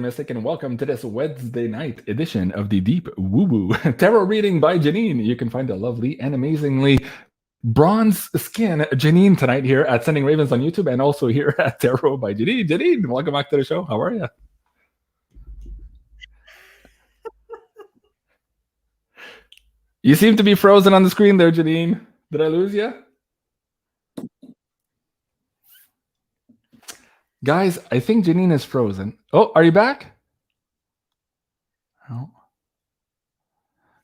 Mystic, and welcome to this Wednesday night edition of the Deep Woo Woo Tarot Reading by Janine. You can find a lovely and amazingly bronze skin Janine tonight here at Sending Ravens on YouTube and also here at Tarot by Janine. Janine, welcome back to the show. How are you? You seem to be frozen on the screen there, Janine. Did I lose you? Guys, I think Janine is frozen. Oh, are you back? Oh.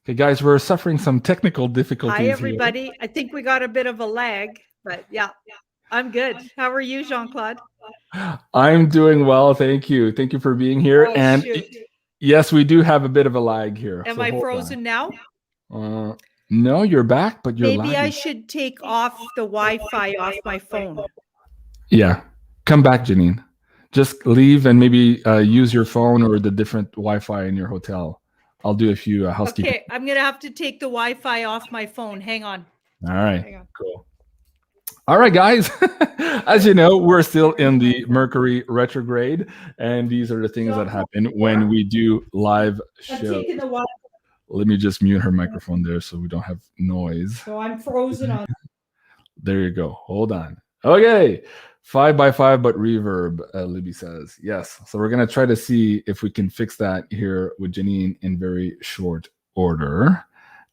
Okay, guys, we're suffering some technical difficulties. Hi, everybody. Here. I think we got a bit of a lag, but yeah, I'm good. How are you, Jean-Claude? I'm doing well, thank you. Thank you for being here. Oh, and yes, we do have a bit of a lag here. Am I frozen now? No, you're back, but you're Maybe I should take off the Wi-Fi off my phone. Yeah. Come back, Janine. Just leave and maybe use your phone or the different Wi-Fi in your hotel. I'll do a few housekeeping. Okay, I'm going to have to take the Wi-Fi off my phone. Hang on. All right, cool. All right, guys. As you know, we're still in the Mercury retrograde, and these are the things that happen when we do live shows. Let me just mute her microphone there so we don't have noise. So I'm frozen on. There you go. Hold on. Okay. 5x5, but reverb, Libby says. Yes. So we're going to try to see if we can fix that here with Janine in very short order.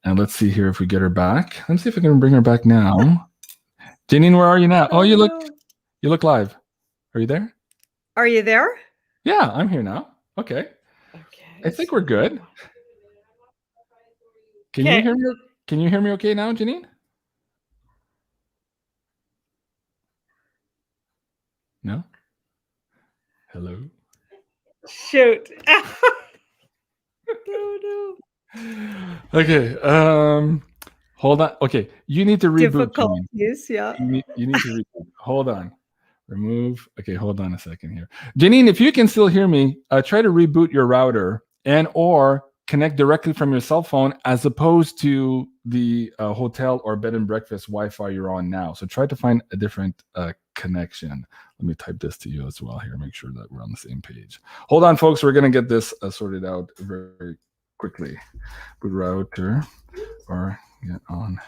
And let's see here if we get her back. Let's see if I can bring her back now. Janine, where are you now? Oh, you look live. Are you there? Are you there? Yeah, I'm here now. Okay. I think we're good. Can you hear me? Can you hear me okay now, Janine? No? Hello? Shoot. No. Okay. Hold on. Okay. You need to reboot. Difficulties, yeah. You need to reboot. Hold on. Remove. Okay, hold on a second here. Janine, if you can still hear me, try to reboot your router and or connect directly from your cell phone as opposed to the hotel or bed and breakfast Wi-Fi you're on now. So try to find a different connection. Let me type this to you as well here, make sure that we're on the same page. Hold on, folks. We're going to get this sorted out very quickly. Boot router or get on.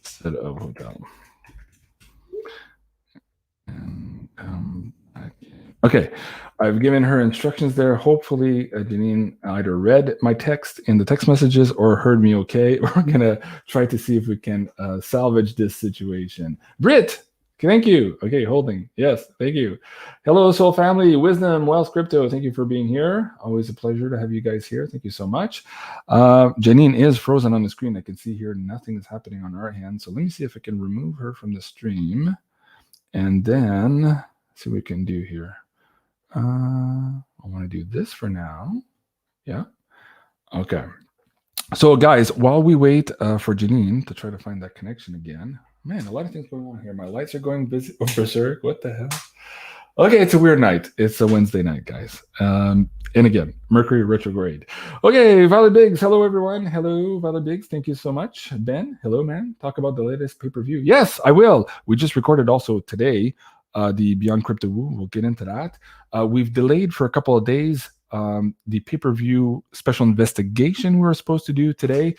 Set of hotel. And back. Okay, I've given her instructions there. Hopefully, Janine either read my text in the text messages or heard me okay. We're going to try to see if we can salvage this situation. Britt, thank you. Okay, holding. Yes, thank you. Hello, Soul Family, Wisdom, Wealth, Crypto. Thank you for being here. Always a pleasure to have you guys here. Thank you so much. Janine is frozen on the screen. I can see here nothing is happening on our hand. So let me see if I can remove her from the stream. And then see what we can do here. I want to do this for now. Yeah. Okay. So guys, while we wait for Janine to try to find that connection again, man, a lot of things going on here. My lights are going busy. Berserk. What the hell? Okay, it's a weird night. It's a Wednesday night, guys. And again, Mercury retrograde. Okay, Valley Biggs. Hello, everyone. Hello, Valley Biggs. Thank you so much. Ben, hello, man. Talk about the latest pay-per-view. Yes, I will. We just recorded also today the Beyond Crypto Woo. We'll get into that. We've delayed for a couple of days the pay-per-view special investigation we were supposed to do today.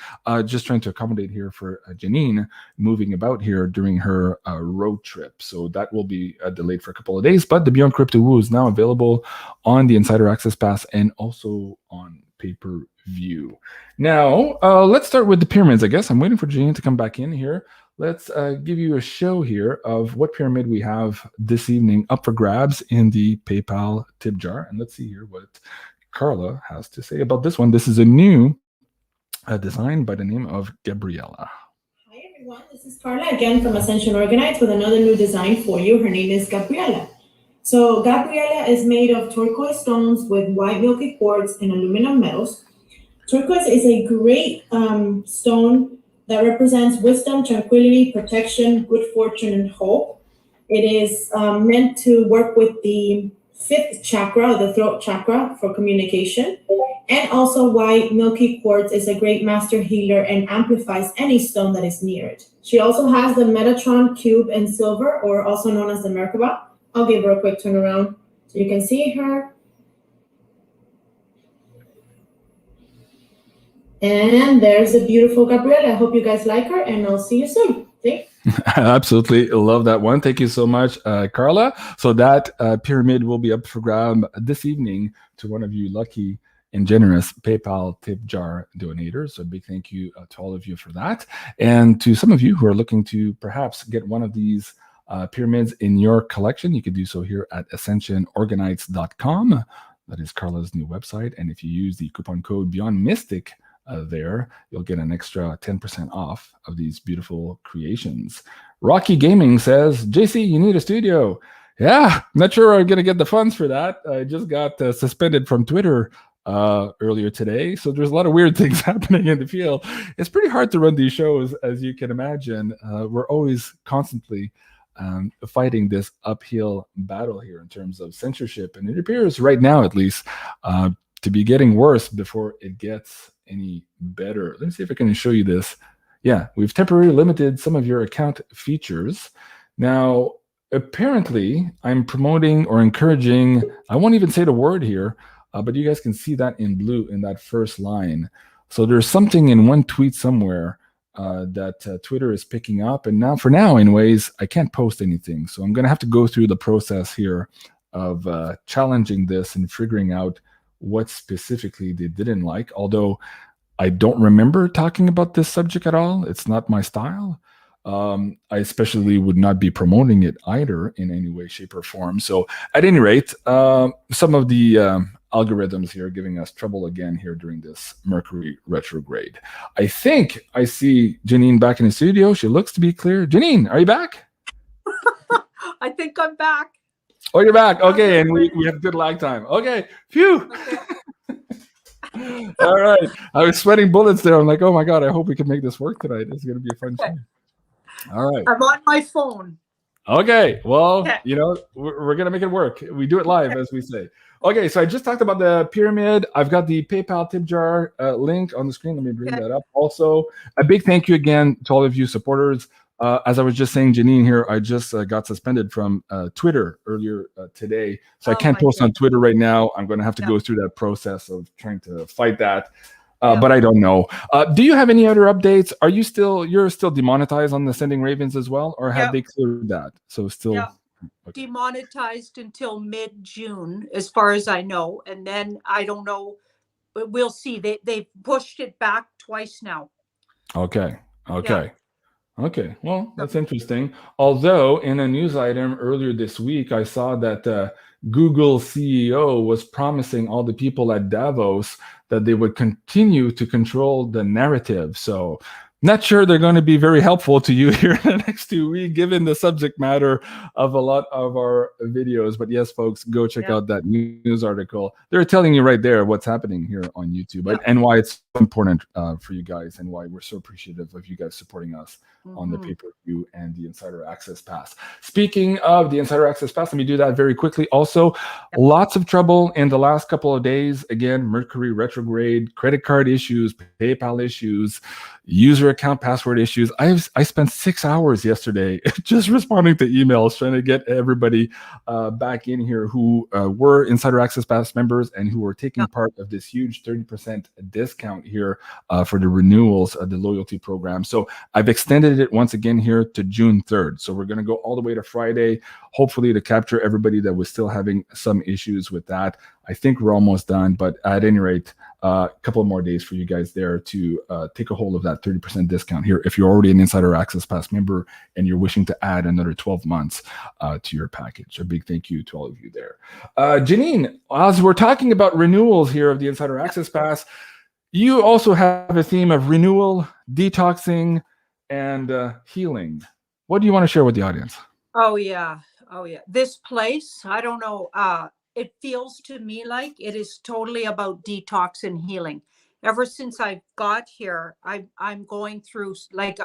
Just trying to accommodate here for Janine moving about here during her road trip. So that will be delayed for a couple of days. But the Beyond Crypto Woo is now available on the Insider Access Pass and also on pay-per-view. Now, let's start with the pyramids, I guess. I'm waiting for Janine to come back in here. Let's give you a show here of what pyramid we have this evening up for grabs in the PayPal tip jar. And let's see here what Carla has to say about this one. This is a new design by the name of Gabriella. Hi, everyone. This is Carla again from Ascension Organites with another new design for you. Her name is Gabriella. So Gabriella is made of turquoise stones with white milky quartz and aluminum metals. Turquoise is a great stone that represents wisdom, tranquility, protection, good fortune, and hope. It is meant to work with the fifth chakra, the throat chakra, for communication, and also why milky quartz is a great master healer and amplifies any stone that is near it. She also has the Metatron cube in silver, or also known as the Merkaba. I'll give her a quick turnaround so you can see her. And there's the beautiful Gabriela. I hope you guys like her, and I'll see you soon. See? Absolutely love that one. Thank you so much, Carla. So that pyramid will be up for grab this evening to one of you lucky and generous PayPal tip jar donators. So a big thank you to all of you for that. And to some of you who are looking to perhaps get one of these pyramids in your collection, you can do so here at ascensionorganites.com. That is Carla's new website. And if you use the coupon code BeyondMystic, there, you'll get an extra 10% off of these beautiful creations. Rocky Gaming says, JC, you need a studio. Yeah, not sure I'm going to get the funds for that. I just got suspended from Twitter earlier today. So there's a lot of weird things happening in the field. It's pretty hard to run these shows, as you can imagine. We're always constantly fighting this uphill battle here in terms of censorship. And it appears right now, at least, to be getting worse before it gets any better. Let me see if I can show you this. Yeah, we've temporarily limited some of your account features. Now, apparently, I'm promoting or encouraging, I won't even say the word here, but you guys can see that in blue in that first line. So there's something in one tweet somewhere that Twitter is picking up. And now, for now, in ways, I can't post anything. So I'm going to have to go through the process here of challenging this and figuring out what specifically they didn't like, although I don't remember talking about this subject at all. It's not my style. I especially would not be promoting it either in any way, shape, or form. So at any rate, some of the algorithms here are giving us trouble again here during this Mercury retrograde. I think I see Janine back in the studio. She looks to be clear. Janine, are you back? I think I'm back. Oh, you're back. Okay, and we have good lag time. Okay, phew. Okay. All right. I was sweating bullets there. I'm like, oh my God, I hope we can make this work tonight. It's going to be a fun show. All right. I'm on my phone. Okay. Well, you know, we're going to make it work. We do it live, as we say. Okay, so I just talked about the pyramid. I've got the PayPal tip jar link on the screen. Let me bring that up. Also, a big thank you again to all of you supporters. As I was just saying, Janine here, I just got suspended from Twitter earlier today. So I can't post on Twitter right now. I'm going to have to go through that process of trying to fight that. But I don't know. Do you have any other updates? Are you you're still demonetized on the Sending Ravens as well? Or have they cleared that? So still demonetized until mid-June, as far as I know. And then I don't know. We'll see. They've pushed it back twice now. Okay. Okay, well, that's interesting. Although in a news item earlier this week, I saw that Google CEO was promising all the people at Davos that they would continue to control the narrative. So not sure they're going to be very helpful to you here in the next 2 weeks, given the subject matter of a lot of our videos. But yes, folks, go check out that news article. They're telling you right there what's happening here on YouTube and why it's important for you guys and why we're so appreciative of you guys supporting us on the pay-per-view and the Insider Access Pass. Speaking of the Insider Access Pass, let me do that very quickly. Also, lots of trouble in the last couple of days. Again, Mercury retrograde, credit card issues, PayPal issues, user account password issues. I spent 6 hours yesterday just responding to emails, trying to get everybody back in here who were Insider Access Pass members and who were taking part of this huge 30% discount here for the renewals of the loyalty program. So I've extended it once again here to June 3rd. So we're going to go all the way to Friday, hopefully to capture everybody that was still having some issues with that. I think we're almost done, but at any rate, a couple more days for you guys there to take a hold of that 30% discount here if you're already an Insider Access Pass member and you're wishing to add another 12 months to your package. A big thank you to all of you there. Janine, as we're talking about renewals here of the Insider Access Pass, you also have a theme of renewal, detoxing, and healing. What do you want to share with the audience? Oh, yeah. This place, I don't know. It feels to me like it is totally about detox and healing. Ever since I got here, I'm going through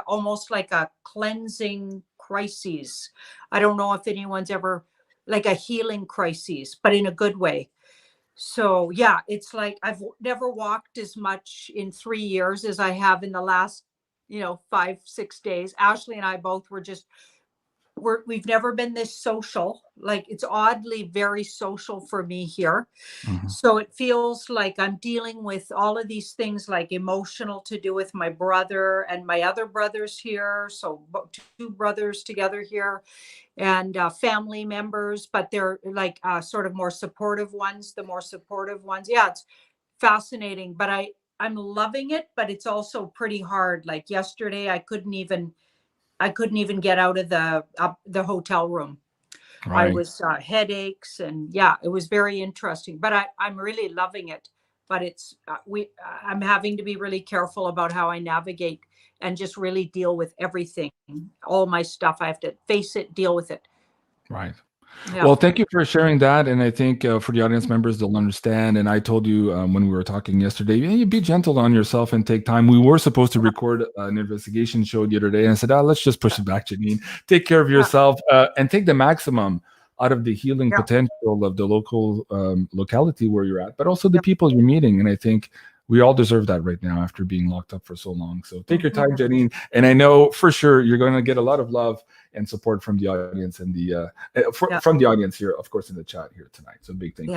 almost like a cleansing crisis. I don't know if anyone's ever like a healing crisis, but in a good way. So yeah, it's like I've never walked as much in 3 years as I have in the last, 5, 6 days. Ashley and I both we've never been this social. Like it's oddly very social for me here. Mhm. So it feels like I'm dealing with all of these things like emotional to do with my brother and my other brothers here. So 2 brothers together here and family members, but they're like sort of more supportive ones, the more supportive ones. Yeah, it's fascinating, but I'm loving it, but it's also pretty hard. Like yesterday, I couldn't even get out of the hotel room. I Right. was headaches, and yeah, it was very interesting. But I'm really loving it. But it's I'm having to be really careful about how I navigate and just really deal with everything, all my stuff. I have to face it, deal with it. Right. Yeah. Well, thank you for sharing that. And I think for the audience members, they'll understand. And I told you when we were talking yesterday, you be gentle on yourself and take time. We were supposed to record an investigation show the other day. And I said, let's just push it back, Janine. Take care of yourself and take the maximum out of the healing potential of the local locality where you're at, but also the people you're meeting. And I think we all deserve that right now after being locked up for so long. So take your time, Janine. And I know for sure you're going to get a lot of love and support from the audience and from the audience here, of course, in the chat here tonight. So big thank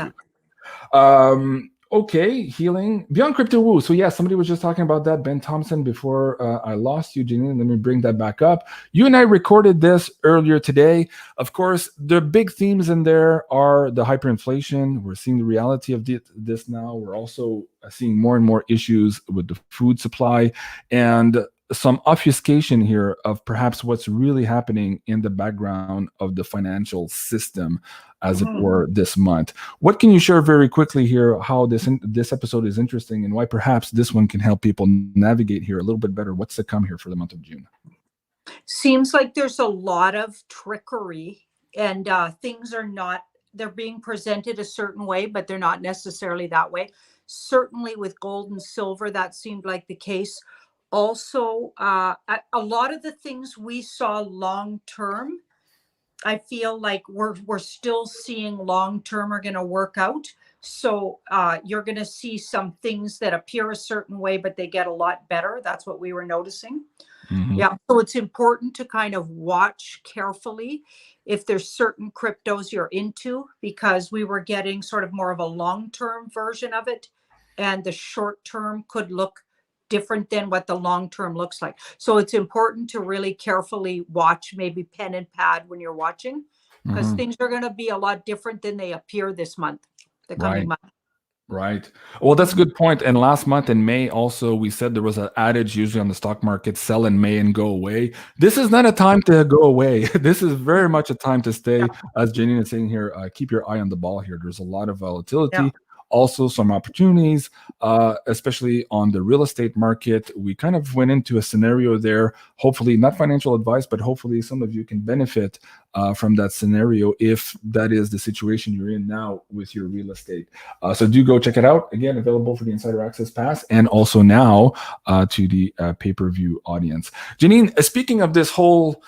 you. Okay, healing beyond crypto woo. So yeah, somebody was just talking about that, Ben Thompson, before I lost you, Janine. Let me bring that back up. You and I recorded this earlier today. Of course, the big themes in there are the hyperinflation. We're seeing the reality of this now. We're also seeing more and more issues with the food supply and some obfuscation here of perhaps what's really happening in the background of the financial system, as it were, this month. What can you share very quickly here, how this episode is interesting and why perhaps this one can help people navigate here a little bit better? What's to come here for the month of June? Seems like there's a lot of trickery and things are not, they're being presented a certain way, but they're not necessarily that way. Certainly with gold and silver, that seemed like the case. Also, a lot of the things we saw long-term, I feel like we're still seeing long-term are going to work out. So you're going to see some things that appear a certain way, but they get a lot better. That's what we were noticing. Yeah. So it's important to kind of watch carefully if there's certain cryptos you're into, because we were getting sort of more of a long-term version of it. And the short term could look different than what the long term looks like. So it's important to really carefully watch, maybe pen and pad when you're watching, because things are going to be a lot different than they appear this month, the coming month. Right. Well, that's a good point. And last month in May, also, we said there was an adage usually on the stock market, sell in May and go away. This is not a time to go away. This is very much a time to stay. As Janine is saying here, keep your eye on the ball here. There's a lot of volatility. Also some opportunities, especially on the real estate market. We kind of went into a scenario there, hopefully not financial advice, but hopefully some of you can benefit from that scenario if that is the situation you're in now with your real estate. So do go check it out. Again, available for the Insider Access Pass and also now to the pay-per-view audience. Janine, speaking of this whole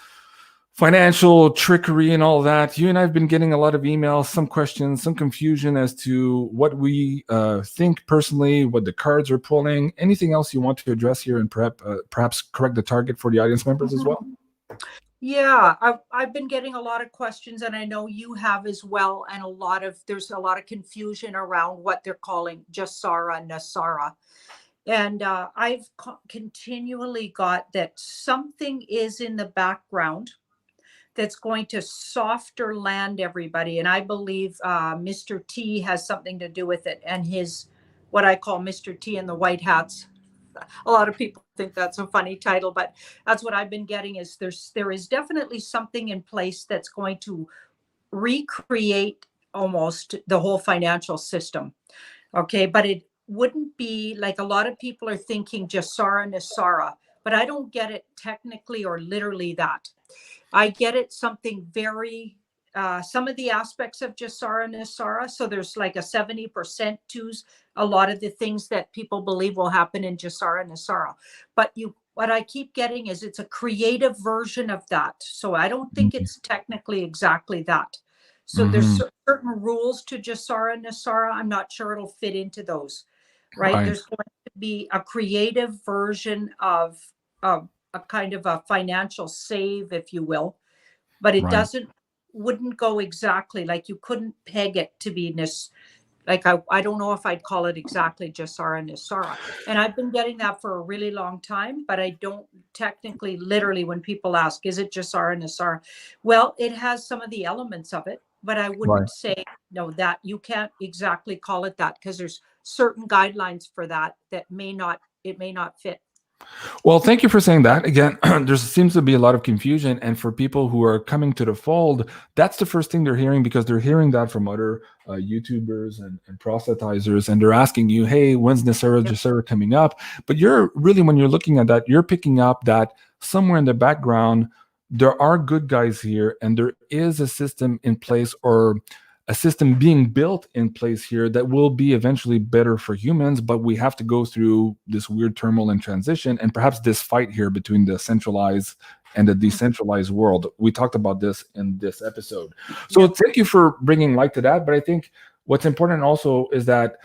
financial trickery and all that, you and I have been getting a lot of emails, some questions, some confusion as to what we think personally, what the cards are pulling. Anything else you want to address here and perhaps correct the target for the audience members as well? Yeah, I've been getting a lot of questions, and I know you have as well. And there's a lot of confusion around what they're calling Jasara Nasara. And I've continually got that something is in the background that's going to softer land everybody. And I believe Mr. T has something to do with it, and his, what I call Mr. T and the White Hats. A lot of people think that's a funny title, but that's what I've been getting is there is definitely something in place that's going to recreate almost the whole financial system. Okay. But it wouldn't be like a lot of people are thinking Jasara Nasara, but I don't get it technically or literally that. I get it something very, some of the aspects of Jasara Nasara. So there's like a 70% to a lot of the things that people believe will happen in Jasara Nasara. But what I keep getting is it's a creative version of that. So I don't think it's technically exactly that. So there's certain rules to Jasara Nasara. I'm not sure it'll fit into those, right? There's going to be a creative version of a kind of a financial save, if you will, but it wouldn't go exactly, like you couldn't peg it to be like I don't know if I'd call it exactly Jasara Nasara. And I've been getting that for a really long time, but I don't technically, literally, when people ask, is it Jasara Nasara? Well, it has some of the elements of it, but I wouldn't say, no, that you can't exactly call it that, because there's certain guidelines for that it may not fit. Well, thank you for saying that. Again, there seems to be a lot of confusion. And for people who are coming to the fold, that's the first thing they're hearing, because they're hearing that from other YouTubers and proselytizers. And they're asking you, hey, when's Nasara Jasara coming up? But you're really, when you're looking at that, you're picking up that somewhere in the background, there are good guys here. And there is a system in place, or a system being built in place here, that will be eventually better for humans, but we have to go through this weird turmoil and transition, and perhaps this fight here between the centralized and the decentralized world. We talked about this in this episode. So thank you for bringing light to that. But I think what's important also is that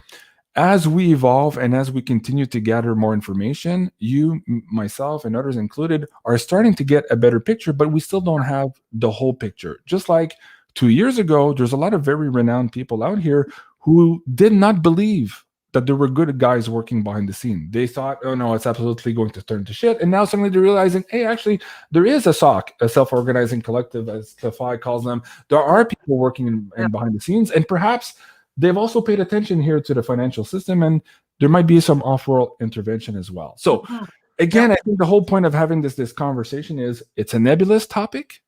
as we evolve and as we continue to gather more information, you, myself, and others included, are starting to get a better picture, but we still don't have the whole picture. Just like 2 years ago, there's a lot of very renowned people out here who did not believe that there were good guys working behind the scene. They thought, oh no, it's absolutely going to turn to shit. And now suddenly they're realizing, hey, actually, there is a SOC, a self-organizing collective, as Tafai calls them. There are people working in behind the scenes, and perhaps they've also paid attention here to the financial system, and there might be some off-world intervention as well. So again, I think the whole point of having this conversation is it's a nebulous topic.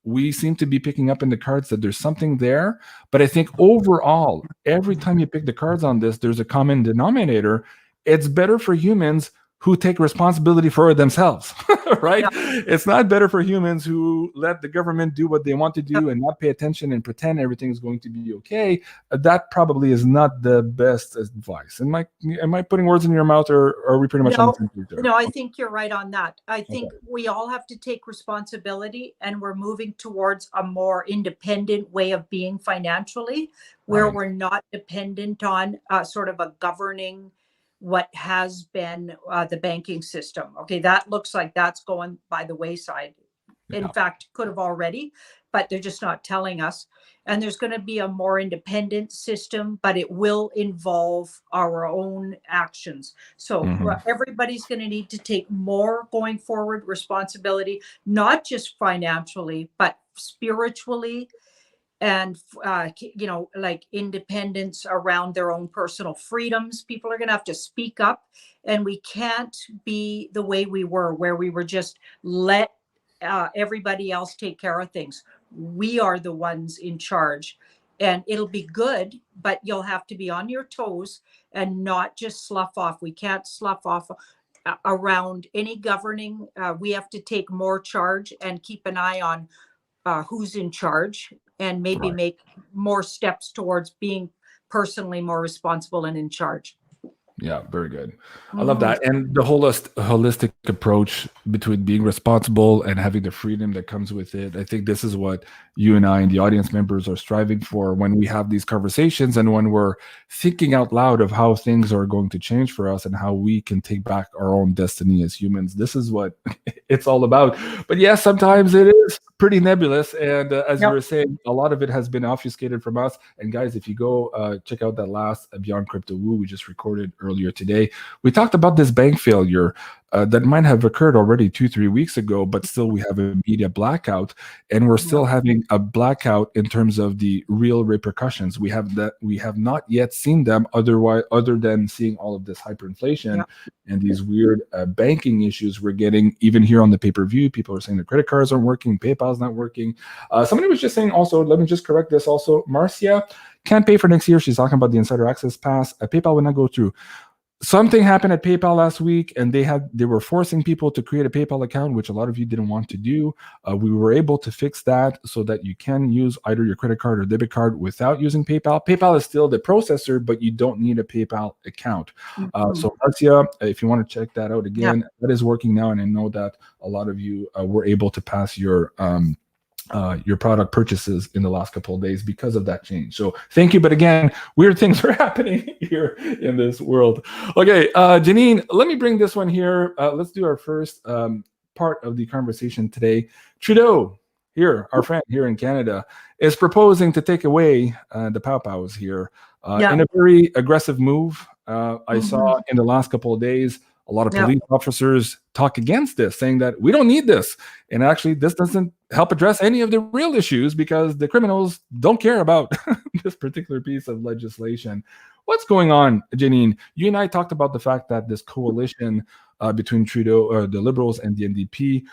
We seem to be picking up in the cards that there's something there. But I think overall, every time you pick the cards on this, there's a common denominator. It's better for humans who take responsibility for it themselves, right? Yeah. It's not better for humans who let the government do what they want to do and not pay attention and pretend everything is going to be okay. That probably is not the best advice. Am I putting words in your mouth, or are we pretty much on the same page there? No, I think you're right on that. I think we all have to take responsibility, and we're moving towards a more independent way of being financially, where we're not dependent on sort of a governing what has been the banking system. Okay, that looks like that's going by the wayside. In fact, could have already, but they're just not telling us. And there's going to be a more independent system, but it will involve our own actions. So everybody's going to need to take more going forward responsibility, not just financially, but spiritually, and like independence around their own personal freedoms. People are going to have to speak up, and we can't be the way we were, where we were just let everybody else take care of things. We are the ones in charge, and it'll be good, but you'll have to be on your toes and not just slough off. We can't slough off around any governing. We have to take more charge and keep an eye on who's in charge, and maybe make more steps towards being personally more responsible and in charge. Yeah, very good. I love that. And the holistic approach between being responsible and having the freedom that comes with it. I think this is what you and I and the audience members are striving for when we have these conversations, and when we're thinking out loud of how things are going to change for us and how we can take back our own destiny as humans. This is what it's all about. But yes, sometimes it is pretty nebulous. And as you were saying, a lot of it has been obfuscated from us. And guys, if you go check out that last Beyond Crypto Woo we just recorded earlier today, we talked about this bank failure that might have occurred already 2-3 weeks ago, but still we have a media blackout, and we're still having a blackout in terms of the real repercussions. We have not yet seen them other than seeing all of this hyperinflation and these weird banking issues we're getting. Even here on the pay-per-view, people are saying the credit cards aren't working, PayPal's not working. Somebody was just saying also, let me just correct this also, Marcia can't pay for next year. She's talking about the Insider Access Pass. PayPal will not go through. Something happened at PayPal last week, and they were forcing people to create a PayPal account, which a lot of you didn't want to do. We were able to fix that so that you can use either your credit card or debit card without using PayPal. PayPal is still the processor, but you don't need a PayPal account. So Marcia, if you want to check that out again, that is working now, and I know that a lot of you were able to pass your your product purchases in the last couple of days because of that change. So thank you. But again, weird things are happening here in this world. Okay, Janine, let me bring this one here. Let's do our first part of the conversation today. Trudeau, here, our friend here in Canada, is proposing to take away the pow-pows here in a very aggressive move. I saw in the last couple of days a lot of police officers talk against this, saying that we don't need this. And actually, this doesn't help address any of the real issues because the criminals don't care about this particular piece of legislation. What's going on, Janine? You and I talked about the fact that this coalition between Trudeau, the Liberals, and the NDP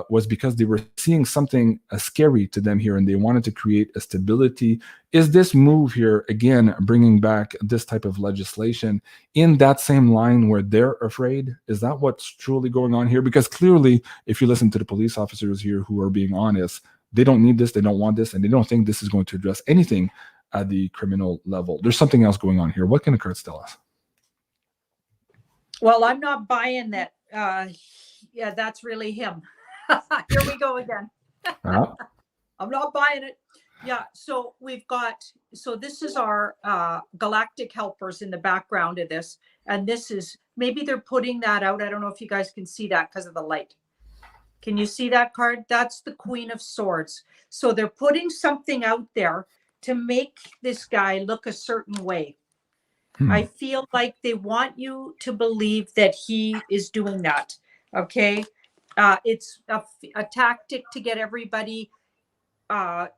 was because they were seeing something scary to them here, and they wanted to create a stability. Is this move here, again, bringing back this type of legislation in that same line where they're afraid? Is that what's truly going on here? Because clearly, if you listen to the police officers here who are being honest, they don't need this, they don't want this, and they don't think this is going to address anything at the criminal level. There's something else going on here. What can the cards tell us? Well, I'm not buying that. Yeah, that's really him. Here we go again. I'm not buying it. Yeah, so we've got, so this is our galactic helpers in the background of this. And this is, maybe they're putting that out. I don't know if you guys can see that because of the light. Can you see that card? That's the Queen of Swords. So they're putting something out there to make this guy look a certain way. I feel like they want you to believe that he is doing that. Okay. It's a tactic to get everybody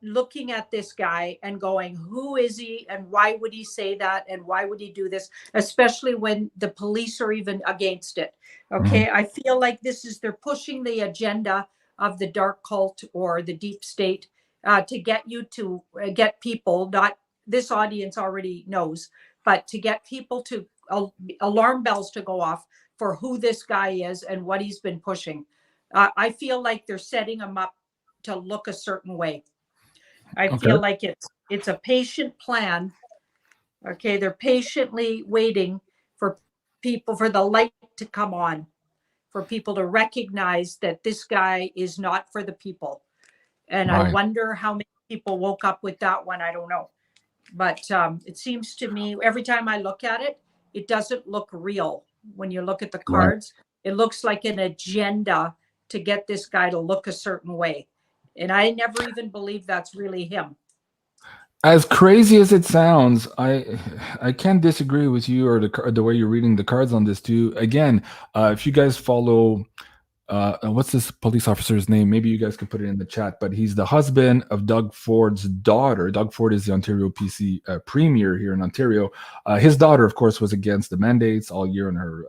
looking at this guy and going, who is he? And why would he say that? And why would he do this? Especially when the police are even against it. Okay. I feel like this is, they're pushing the agenda of the dark cult or the deep state to get you to get people, not this audience already knows, but to get people to alarm bells to go off for who this guy is and what he's been pushing. I feel like they're setting him up to look a certain way. I feel like it's a patient plan. Okay, they're patiently waiting for people, for the light to come on, for people to recognize that this guy is not for the people. And I wonder how many people woke up with that one. I don't know. But it seems to me, every time I look at it, it doesn't look real. When you look at the cards, it looks like an agenda to get this guy to look a certain way. And I never even believe that's really him. As crazy as it sounds, I can't disagree with you or the way you're reading the cards on this too. Again, if you guys follow... what's this police officer's name? Maybe you guys can put it in the chat, but he's the husband of Doug Ford's daughter. Doug Ford is the Ontario PC premier here in Ontario. His daughter, of course, was against the mandates all year on her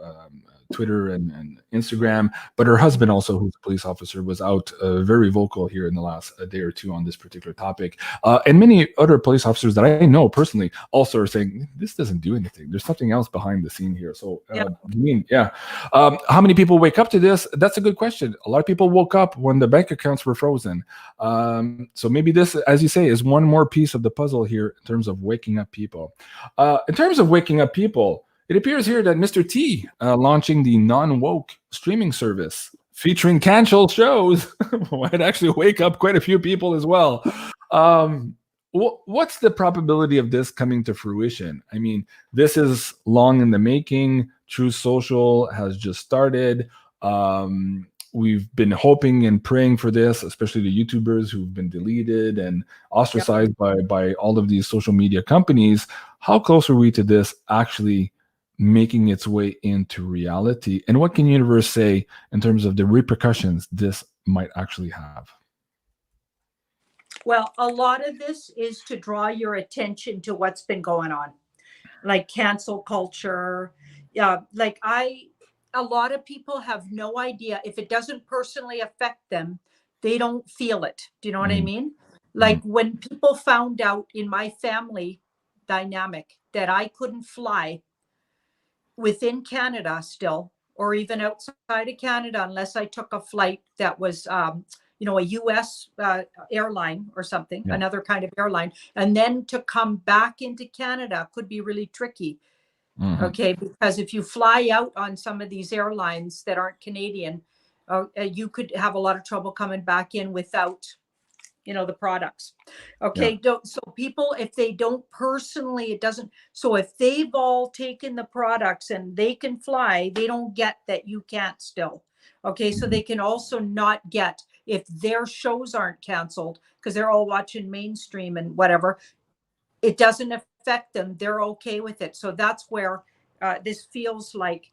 Twitter and Instagram, but her husband also, who's a police officer, was out very vocal here in the last day or two on this particular topic. And many other police officers that I know personally also are saying, this doesn't do anything. There's something else behind the scene here. So, how many people wake up to this? That's a good question. A lot of people woke up when the bank accounts were frozen. So maybe this, as you say, is one more piece of the puzzle here in terms of waking up people. In terms of waking up people, it appears here that Mr. T launching the non-woke streaming service featuring canceled shows might actually wake up quite a few people as well. What's the probability of this coming to fruition? I mean, this is long in the making. True Social has just started. We've been hoping and praying for this, especially the YouTubers who've been deleted and ostracized by all of these social media companies. How close are we to this actually making its way into reality? And what can the universe say in terms of the repercussions this might actually have? Well, a lot of this is to draw your attention to what's been going on, like cancel culture. A lot of people have no idea. If it doesn't personally affect them, they don't feel it. Do you know what I mean? Like when people found out in my family dynamic that I couldn't fly within Canada still, or even outside of Canada, unless I took a flight that was, a US airline or something, another kind of airline, and then to come back into Canada could be really tricky. Okay, because if you fly out on some of these airlines that aren't Canadian, you could have a lot of trouble coming back in without, the products. Okay. So people, if they don't personally, it doesn't. So if they've all taken the products and they can fly, they don't get that you can't still. Okay. So they can also not get, if their shows aren't canceled because they're all watching mainstream and whatever, it doesn't affect them. They're okay with it. So that's where this feels like,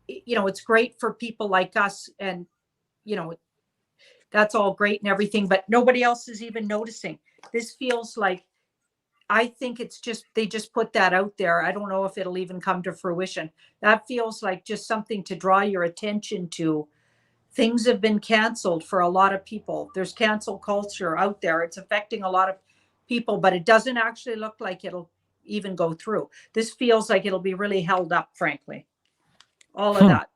it's great for people like us, and, that's all great and everything, but nobody else is even noticing. This feels like, I think it's just, they just put that out there. I don't know if it'll even come to fruition. That feels like just something to draw your attention to. Things have been canceled for a lot of people. There's cancel culture out there. It's affecting a lot of people, but it doesn't actually look like it'll even go through. This feels like it'll be really held up, frankly. All of that.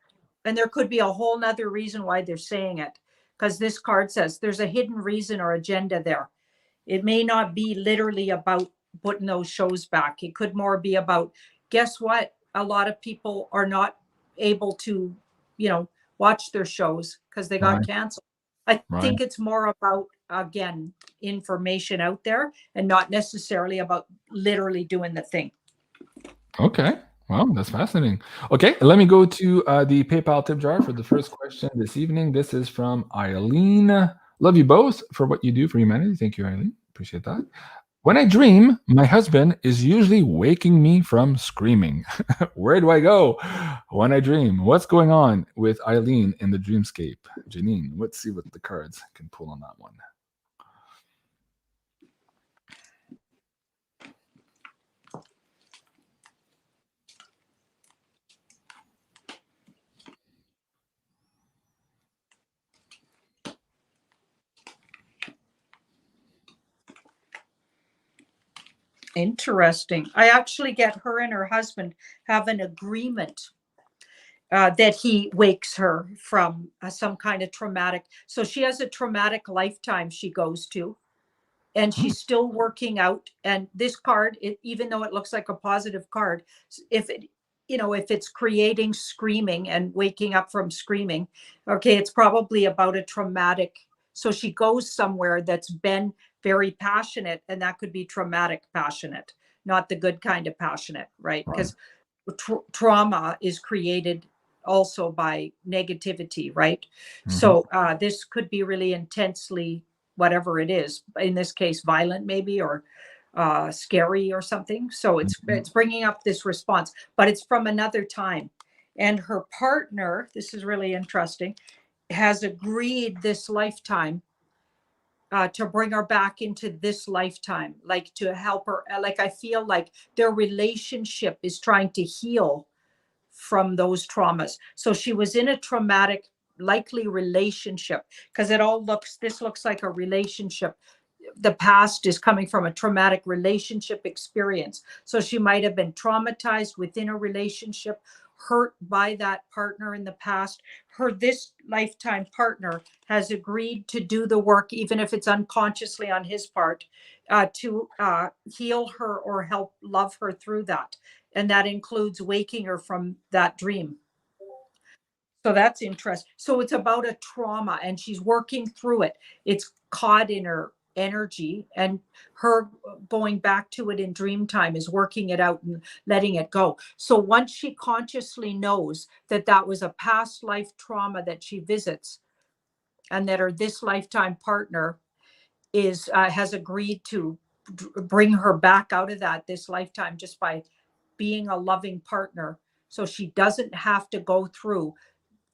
And there could be a whole nother reason why they're saying it, because this card says there's a hidden reason or agenda there. It may not be literally about putting those shows back. It could more be about, guess what? A lot of people are not able to, watch their shows because they got canceled. I think it's more about, again, information out there and not necessarily about literally doing the thing. Okay. Wow, that's fascinating. Okay, let me go to the PayPal tip jar for the first question this evening. This is from Eileen. Love you both for what you do for humanity. Thank you, Eileen. Appreciate that. When I dream, my husband is usually waking me from screaming. Where do I go when I dream? What's going on with Eileen in the dreamscape? Janine, let's see what the cards can pull on that one. Interesting. I actually get her and her husband have an agreement that he wakes her from some kind of traumatic. So she has a traumatic lifetime she goes to, and she's still working out. And this card, even though it looks like a positive card, if it's creating screaming and waking up from screaming, okay, it's probably about a traumatic. So she goes somewhere that's been very passionate, and that could be traumatic passionate, not the good kind of passionate, right? Because trauma is created also by negativity, right? So this could be really intensely, whatever it is, in this case, violent maybe, or scary or something. So it's bringing up this response, but it's from another time. And her partner, this is really interesting, has agreed this lifetime to bring her back into this lifetime, like to help her. Like, I feel like their relationship is trying to heal from those traumas. So she was in a traumatic, likely relationship, because this looks like a relationship. The past is coming from a traumatic relationship experience. So she might have been traumatized within a relationship, hurt by that partner in the past. This lifetime partner has agreed to do the work, even if it's unconsciously on his part, to heal her or help love her through that. And that includes waking her from that dream. So that's interesting. So it's about a trauma, and she's working through it. It's caught in her energy, and her going back to it in dream time is working it out and letting it go. So once she consciously knows that that was a past life trauma that she visits, and that this lifetime partner has agreed to bring her back out of this lifetime just by being a loving partner, so she doesn't have to go through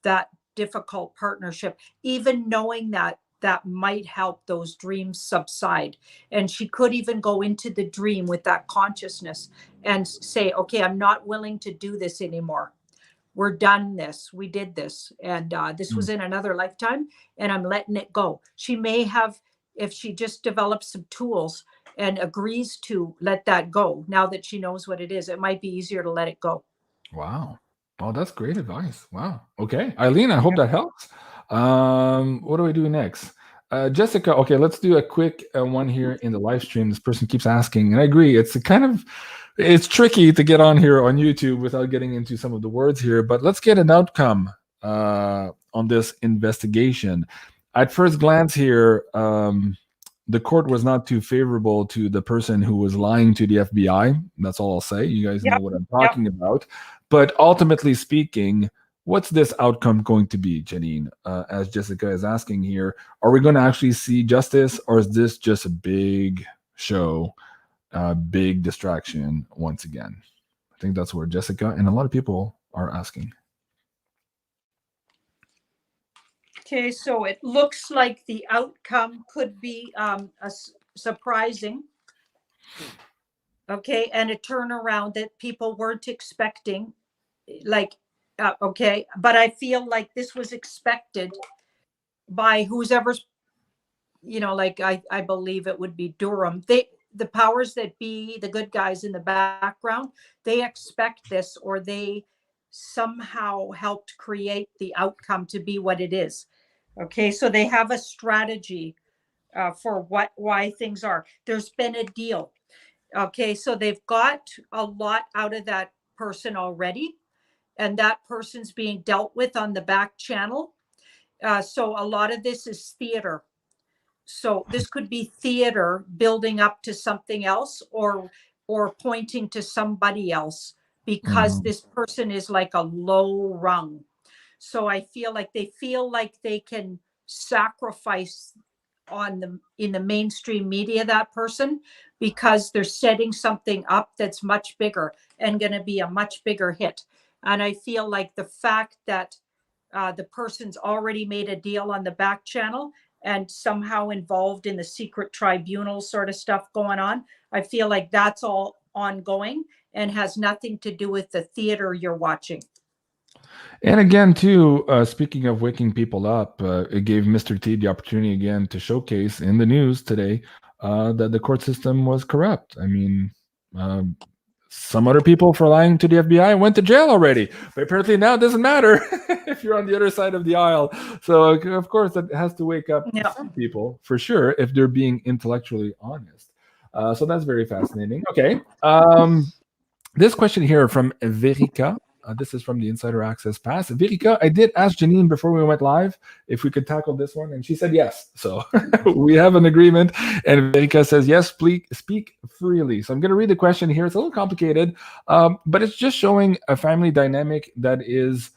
that difficult partnership, even knowing that might help those dreams subside. And she could even go into the dream with that consciousness and say, okay, I'm not willing to do this anymore. We're done this. We did this. And this was in another lifetime, and I'm letting it go. She may have, if she just develops some tools and agrees to let that go, now that she knows what it is, it might be easier to let it go. Wow. Oh, that's great advice. Wow. Okay. Eileen, I hope that helps. What do we do next? Jessica, okay, let's do a quick one here in the live stream. This person keeps asking, and I agree, it's tricky to get on here on YouTube without getting into some of the words here, but let's get an outcome on this investigation. At first glance here, the court was not too favorable to the person who was lying to the FBI. That's all I'll say. You guys know what I'm talking about. But ultimately speaking, what's this outcome going to be, Janine? As Jessica is asking here, are we going to actually see justice, or is this just a big show, big distraction once again? I think that's where Jessica and a lot of people are asking. Okay, so it looks like the outcome could be surprising. Okay, and a turnaround that people weren't expecting. Like, okay, but I feel like this was expected by whoever's, you know, like I believe it would be Durham. The powers that be, the good guys in the background, they expect this, or they somehow helped create the outcome to be what it is. Okay, so they have a strategy for why things are. There's been a deal. Okay, so they've got a lot out of that person already, and that person's being dealt with on the back channel. So a lot of this is theater. So this could be theater building up to something else, or pointing to somebody else, because this person is like a low rung. So I feel like they can sacrifice in the mainstream media that person, because they're setting something up that's much bigger and going to be a much bigger hit. And I feel like the fact that the person's already made a deal on the back channel and somehow involved in the secret tribunal sort of stuff going on, I feel like that's all ongoing and has nothing to do with the theater you're watching. And again, too, speaking of waking people up, it gave Mr. T the opportunity again to showcase in the news today that the court system was corrupt. I mean, some other people for lying to the FBI went to jail already, but apparently now it doesn't matter if you're on the other side of the aisle. So, of course, that has to wake up some people, for sure, if they're being intellectually honest. So that's very fascinating. Okay. This question here from Verica. This is from the Insider Access Pass. Verica, I did ask Janine before we went live if we could tackle this one, and she said yes. So we have an agreement. And Verica says, yes, please speak freely. So I'm going to read the question here. It's a little complicated, but it's just showing a family dynamic that is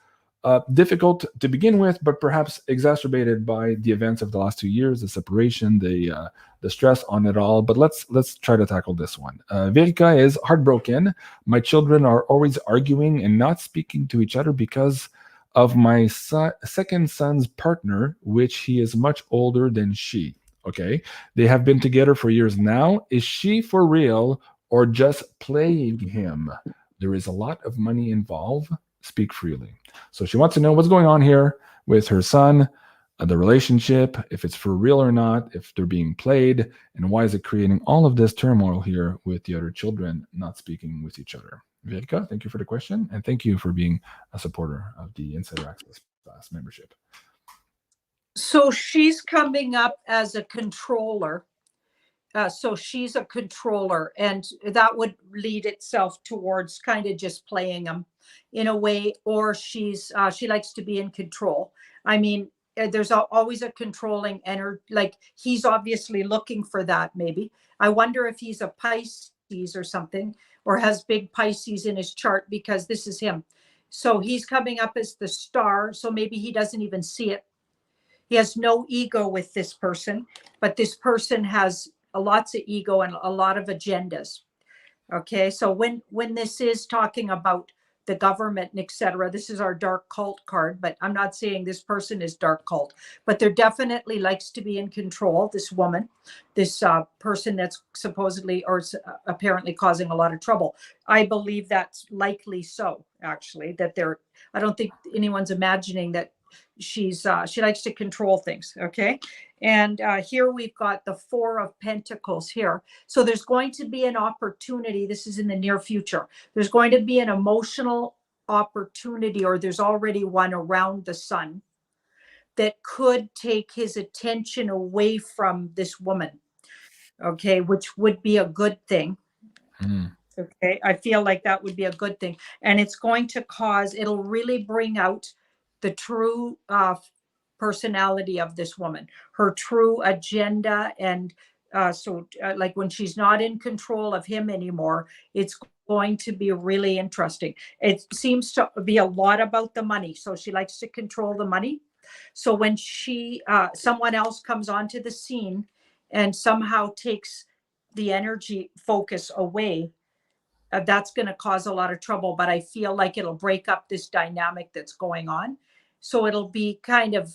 difficult to begin with, but perhaps exacerbated by the events of the last 2 years, the separation, the stress on it all. But let's try to tackle this one. Verica is heartbroken. My children are always arguing and not speaking to each other because of my second son's partner, which he is much older than she. Okay, they have been together for years now. Is she for real or just playing him? There is a lot of money involved. Speak freely. So she wants to know what's going on here with her son, the relationship, if it's for real or not, if they're being played, and why is it creating all of this turmoil here with the other children not speaking with each other. Verica, thank you for the question, and thank you for being a supporter of the Insider Access Pass membership. So she's coming up as a controller. So she's a controller, and that would lead itself towards kind of just playing them in a way, or she likes to be in control. I mean, there's always a controlling energy. Like, he's obviously looking for that. Maybe, I wonder if he's a Pisces or something, or has big Pisces in his chart, because this is him. So he's coming up as the star. So maybe he doesn't even see it. He has no ego with this person, but this person has lots of ego and a lot of agendas. Okay, so when this is talking about the government and etc., this is our dark cult card, but I'm not saying this person is dark cult, but there definitely likes to be in control. This woman, this person that's supposedly or apparently causing a lot of trouble. I believe that's likely so, actually, that I don't think anyone's imagining that she likes to control things. Okay. And here we've got the 4 of Pentacles here. So there's going to be an opportunity. This is in the near future. There's going to be an emotional opportunity, or there's already one around the sun, that could take his attention away from this woman. Okay. Which would be a good thing. Okay. I feel like that would be a good thing. And it's going to it'll really bring out the true personality of this woman, her true agenda, and Like when she's not in control of him anymore, it's going to be really interesting. It seems to be a lot about the money. So she likes to control the money. So when someone else comes onto the scene and somehow takes the energy focus away, that's going to cause a lot of trouble. But I feel like it'll break up this dynamic that's going on. So it'll be kind of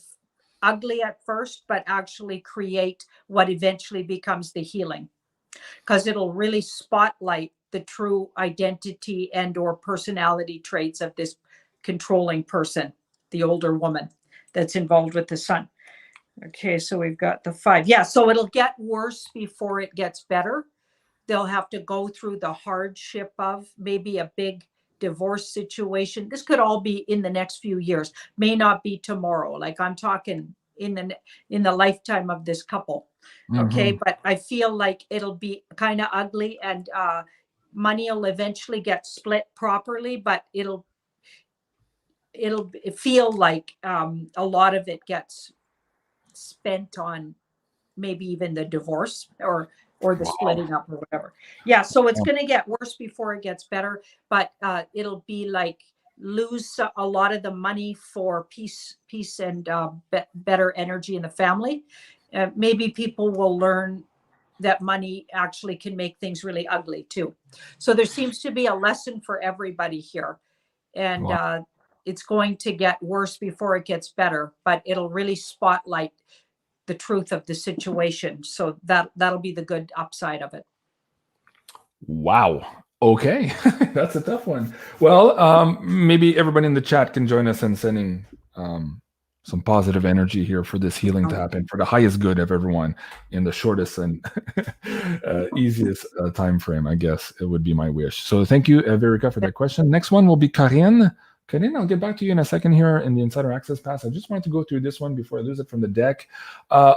ugly at first, but actually create what eventually becomes the healing, because it'll really spotlight the true identity and or personality traits of this controlling person, the older woman that's involved with the son. Okay, so we've got the 5. Yeah, so it'll get worse before it gets better. They'll have to go through the hardship of maybe a big divorce situation. This could all be in the next few years, may not be tomorrow. Like I'm talking in the lifetime of this couple. Okay, but I feel like it'll be kind of ugly, and money will eventually get split properly, but it'll feel like a lot of it gets spent on maybe even the divorce or the splitting up or whatever. Yeah, so it's going to get worse before it gets better, but it'll be like lose a lot of the money for peace and better energy in the family. Maybe people will learn that money actually can make things really ugly too. So there seems to be a lesson for everybody here, and it's going to get worse before it gets better, but it'll really spotlight the truth of the situation. So that'll be the good upside of it. Wow. Okay. That's a tough one. Well, maybe everybody in the chat can join us in sending some positive energy here for this healing to happen for the highest good of everyone in the shortest and easiest time frame, I guess it would be my wish. So thank you, Verica, for that question. Next one will be Karine. Karine, I'll get back to you in a second here in the Insider Access Pass. I just wanted to go through this one before I lose it from the deck.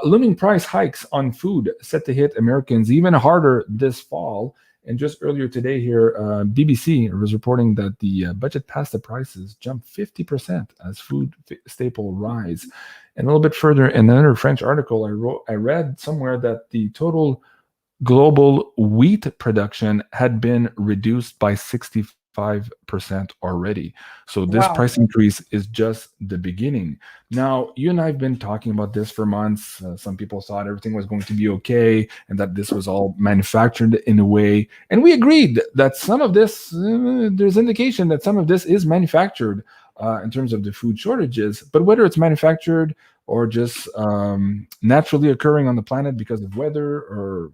Looming price hikes on food set to hit Americans even harder this fall. And just earlier today here, BBC was reporting that the budget pasta prices jumped 50% as food staple rise. And a little bit further, in another French article I read somewhere that the total global wheat production had been reduced by 65% already. So this price increase is just the beginning. Now, you and I have been talking about this for months. Some people thought everything was going to be okay and that this was all manufactured in a way. And we agreed that some of this, there's indication that some of this is manufactured in terms of the food shortages. But whether it's manufactured or just naturally occurring on the planet because of weather or,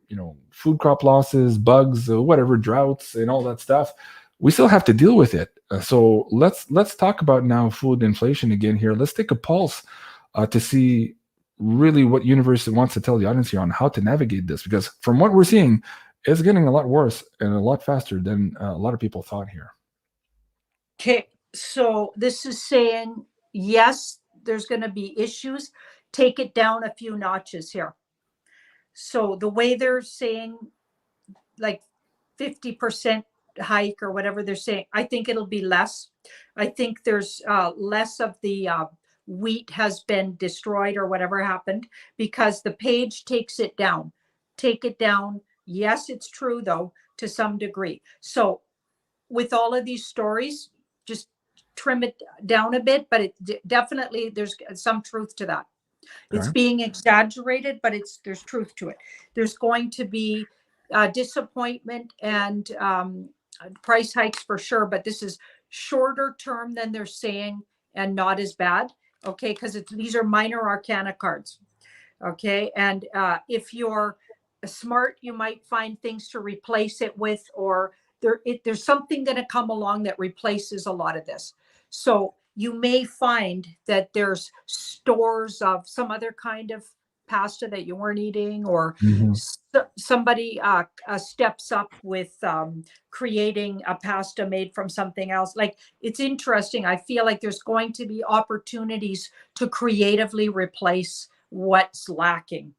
food crop losses, bugs, whatever, droughts and all that stuff, we still have to deal with it. So let's talk about now food inflation again here. Let's take a pulse to see really what Universe wants to tell the audience here on how to navigate this, because from what we're seeing, it's getting a lot worse and a lot faster than a lot of people thought here. Okay, so this is saying, yes, there's going to be issues. Take it down a few notches here. So the way they're saying like 50% hike or whatever they're saying, I think it'll be less. I think there's less of the wheat has been destroyed or whatever happened, because the page takes it down. Take it down. Yes, it's true though, to some degree. So with all of these stories, just trim it down a bit, but it definitely, there's some truth to that. Okay. It's being exaggerated, but there's truth to it. There's going to be disappointment and price hikes for sure, but this is shorter term than they're saying and not as bad. Okay, because these are minor arcana cards. Okay, and if you're smart, you might find things to replace it with, or there's something going to come along that replaces a lot of this. So you may find that there's stores of some other kind of pasta that you weren't eating, or somebody steps up with creating a pasta made from something else. Like, it's interesting. I feel like there's going to be opportunities to creatively replace what's lacking.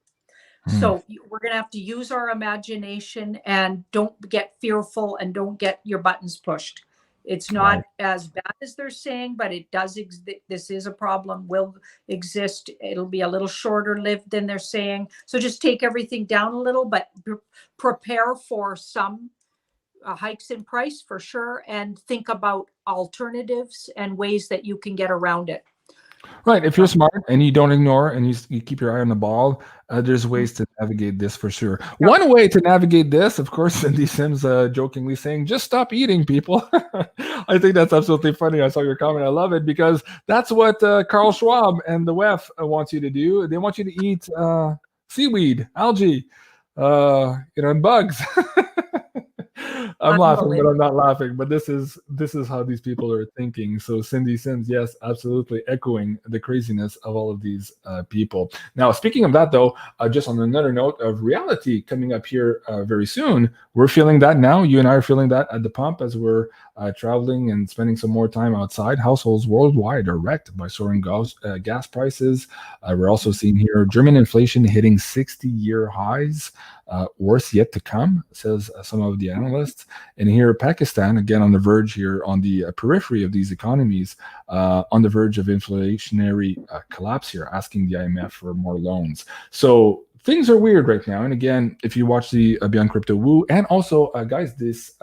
So we're going to have to use our imagination, and don't get fearful and don't get your buttons pushed. It's not as bad as they're saying, but it does. This is a problem, will exist. It'll be a little shorter lived than they're saying. So just take everything down a little, but prepare for some hikes in price for sure. And think about alternatives and ways that you can get around it. Right. If you're smart and you don't ignore and you keep your eye on the ball, there's ways to navigate this for sure. Yeah. One way to navigate this, of course, Cindy Sims jokingly saying, just stop eating, people. I think that's absolutely funny. I saw your comment. I love it because that's what Carl Schwab and the WEF wants you to do. They want you to eat seaweed, algae, and bugs. I'm laughing, but I'm not laughing. But this is how these people are thinking. So Cindy Sims, yes, absolutely echoing the craziness of all of these people. Now, speaking of that, though, just on another note of reality coming up here very soon, we're feeling that now. You and I are feeling that at the pump as we're traveling and spending some more time outside. Households worldwide are wrecked by soaring gas prices. We're also seeing here German inflation hitting 60-year highs. Worse yet to come, says some of the analysts. And here, Pakistan, again, on the verge here, on the periphery of these economies, on the verge of inflationary collapse here, asking the IMF for more loans. So things are weird right now. And again, if you watch the Beyond Crypto Woo, and also, guys, this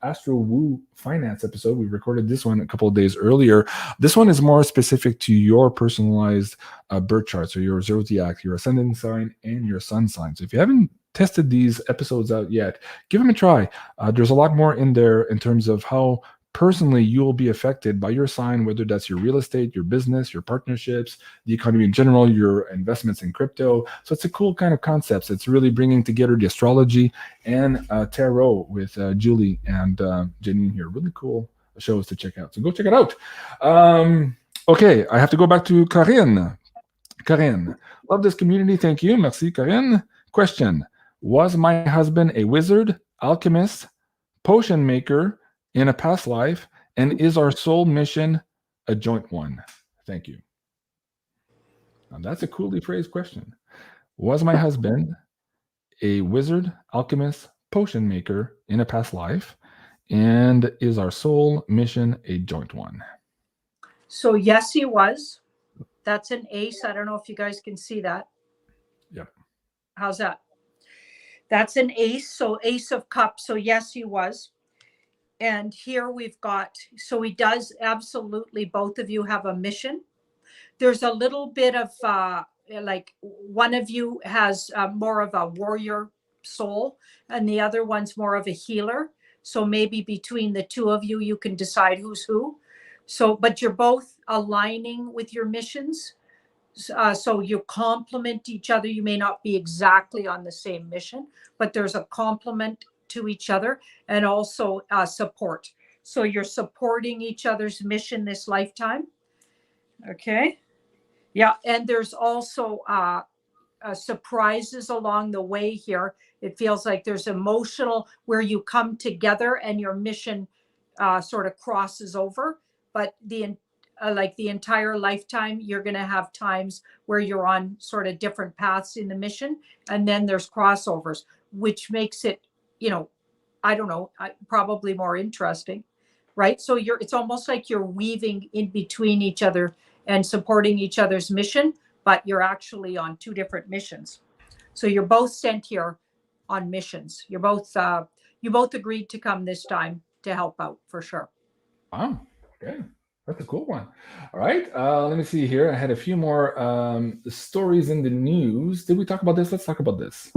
Astro Woo Finance episode, we recorded this one a couple of days earlier. This one is more specific to your personalized birth chart, so your zodiac, your ascendant sign, and your sun sign. So if you haven't tested these episodes out yet, give them a try. There's a lot more in there in terms of how personally you'll be affected by your sign, whether that's your real estate, your business, your partnerships, the economy in general, your investments in crypto. So it's a cool kind of concept. It's really bringing together the astrology and tarot with Julie and Janine here. Really cool shows to check out. So go check it out. Okay, I have to go back to Karine. Karine, love this community. Thank you. Merci, Karine. Question. Was my husband a wizard, alchemist, potion maker in a past life, and is our soul mission a joint one? Thank you. Now that's a coolly phrased question. Was my husband a wizard, alchemist, potion maker in a past life, and is our soul mission a joint one? So yes, he was. That's an ace. I don't know if you guys can see that. Yep. How's that? That's an ace. So ace of cups. So yes, he was. And here we've got, so he does absolutely, both of you have a mission. There's a little bit of like one of you has more of a warrior soul and the other one's more of a healer. So maybe between the two of you, you can decide who's who. So, but you're both aligning with your missions. So you complement each other. You may not be exactly on the same mission, but there's a complement to each other and also support. So you're supporting each other's mission this lifetime. Okay. Yeah. And there's also surprises along the way here. It feels like there's emotional where you come together and your mission sort of crosses over. But like the entire lifetime, you're going to have times where you're on sort of different paths in the mission. And then there's crossovers, which makes it, I don't know, probably more interesting, right? So it's almost like you're weaving in between each other and supporting each other's mission, but you're actually on two different missions. So you're both sent here on missions. You both agreed to come this time to help out for sure. Wow. Okay. That's a cool one. All right. Let me see here. I had a few more stories in the news. Did we talk about this? Let's talk about this.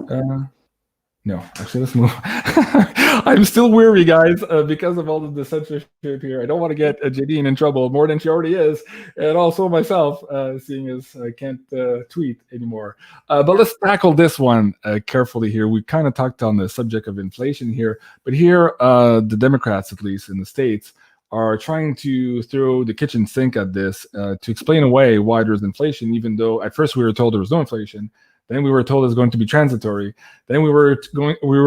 No, actually, let's move. I'm still weary, guys, because of all of the censorship here. I don't want to get Janine in trouble more than she already is, and also myself, seeing as I can't tweet anymore. But let's tackle this one carefully here. We kind of talked on the subject of inflation here, but here, the Democrats, at least in the States, are trying to throw the kitchen sink at this to explain away why there's inflation, even though at first we were told there was no inflation. Then we were told it's going to be transitory. Then we were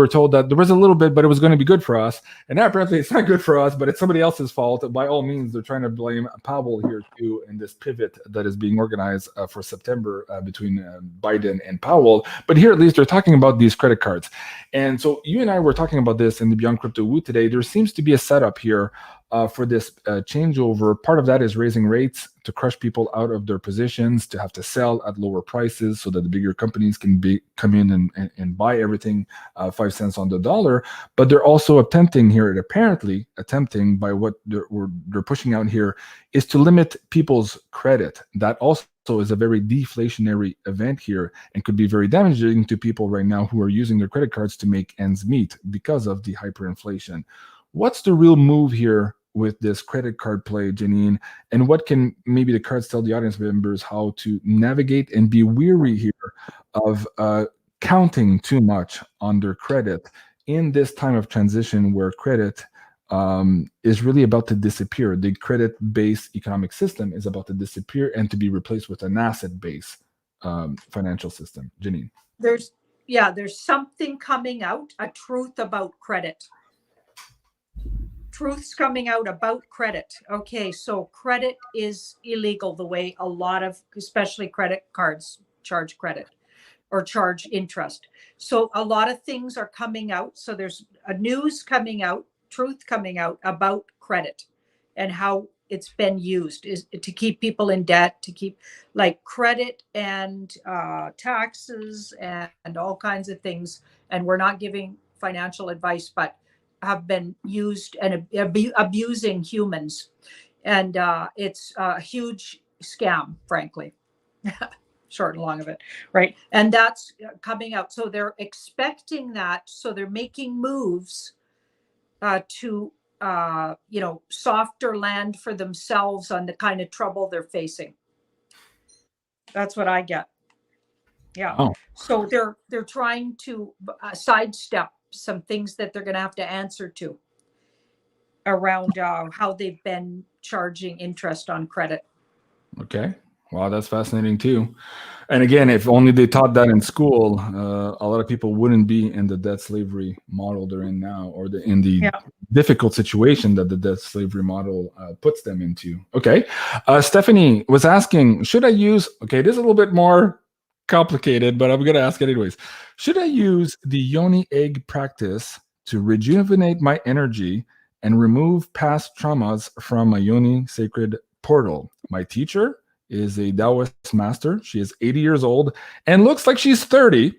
told that there was a little bit, but it was going to be good for us. And now apparently it's not good for us, but it's somebody else's fault. By all means, they're trying to blame Powell here too in this pivot that is being organized for September between Biden and Powell. But here at least they're talking about these credit cards. And so you and I were talking about this in the Beyond Crypto Woo today. There seems to be a setup here for this changeover. Part of that is raising rates to crush people out of their positions, to have to sell at lower prices so that the bigger companies can come in and buy everything 5 cents on the dollar. But they're also apparently attempting by what they're pushing out here is to limit people's credit. That also is a very deflationary event here and could be very damaging to people right now who are using their credit cards to make ends meet because of the hyperinflation. What's the real move here with this credit card play, Janine? And what can maybe the cards tell the audience members how to navigate and be weary here of counting too much on their credit in this time of transition where credit is really about to disappear? The credit-based economic system is about to disappear and to be replaced with an asset-based financial system. Janine. There's something coming out, a truth about credit. Truth's coming out about credit. Okay, so credit is illegal the way a lot of, especially credit cards, charge credit or charge interest. So a lot of things are coming out. So there's a news coming out, truth coming out about credit and how it's been used is to keep people in debt, to keep like credit and taxes and all kinds of things. And we're not giving financial advice, but have been used and abusing humans. And it's a huge scam, frankly. Short and long of it, right? And that's coming out. So they're expecting that. So they're making moves to, softer land for themselves on the kind of trouble they're facing. That's what I get. Yeah. Oh. So they're trying to sidestep some things that they're going to have to answer to around how they've been charging interest on credit. Okay. Wow, that's fascinating too. And again, if only they taught that in school, a lot of people wouldn't be in the debt slavery model they're in now, or in the difficult situation that the debt slavery model puts them into. Okay. Stephanie was asking, should I use, okay, this is a little bit more complicated, but I'm going to ask it anyways. Should I use the yoni egg practice to rejuvenate my energy and remove past traumas from my yoni sacred portal? My teacher is a Taoist master. She is 80 years old and looks like she's 30.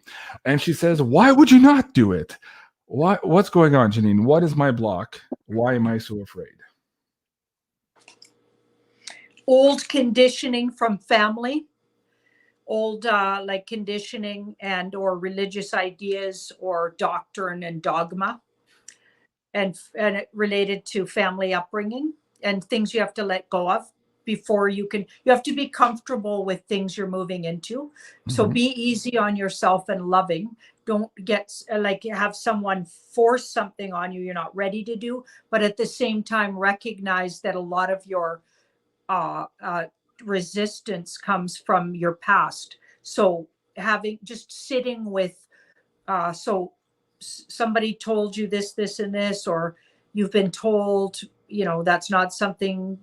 And she says, why would you not do it? What's going on, Janine? What is my block? Why am I so afraid? Old conditioning from family, old like conditioning and or religious ideas or doctrine and dogma, and it related to family upbringing and things you have to let go of before you have to be comfortable with things you're moving into. Mm-hmm. So be easy on yourself and loving. Don't get like have someone force something on you you're not ready to do, but at the same time recognize that a lot of your resistance comes from your past. So sitting with so somebody told you this and this, or you've been told that's not something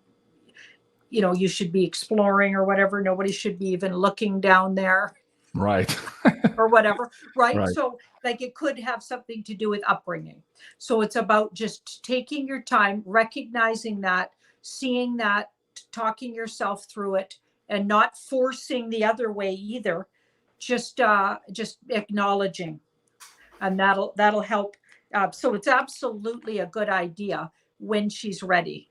you should be exploring or whatever. Nobody should be even looking down there. Right. Or whatever. Right. So like it could have something to do with upbringing. So it's about just taking your time, recognizing that, seeing that, talking yourself through it, and not forcing the other way either. Just acknowledging, and that'll help. So it's absolutely a good idea when she's ready.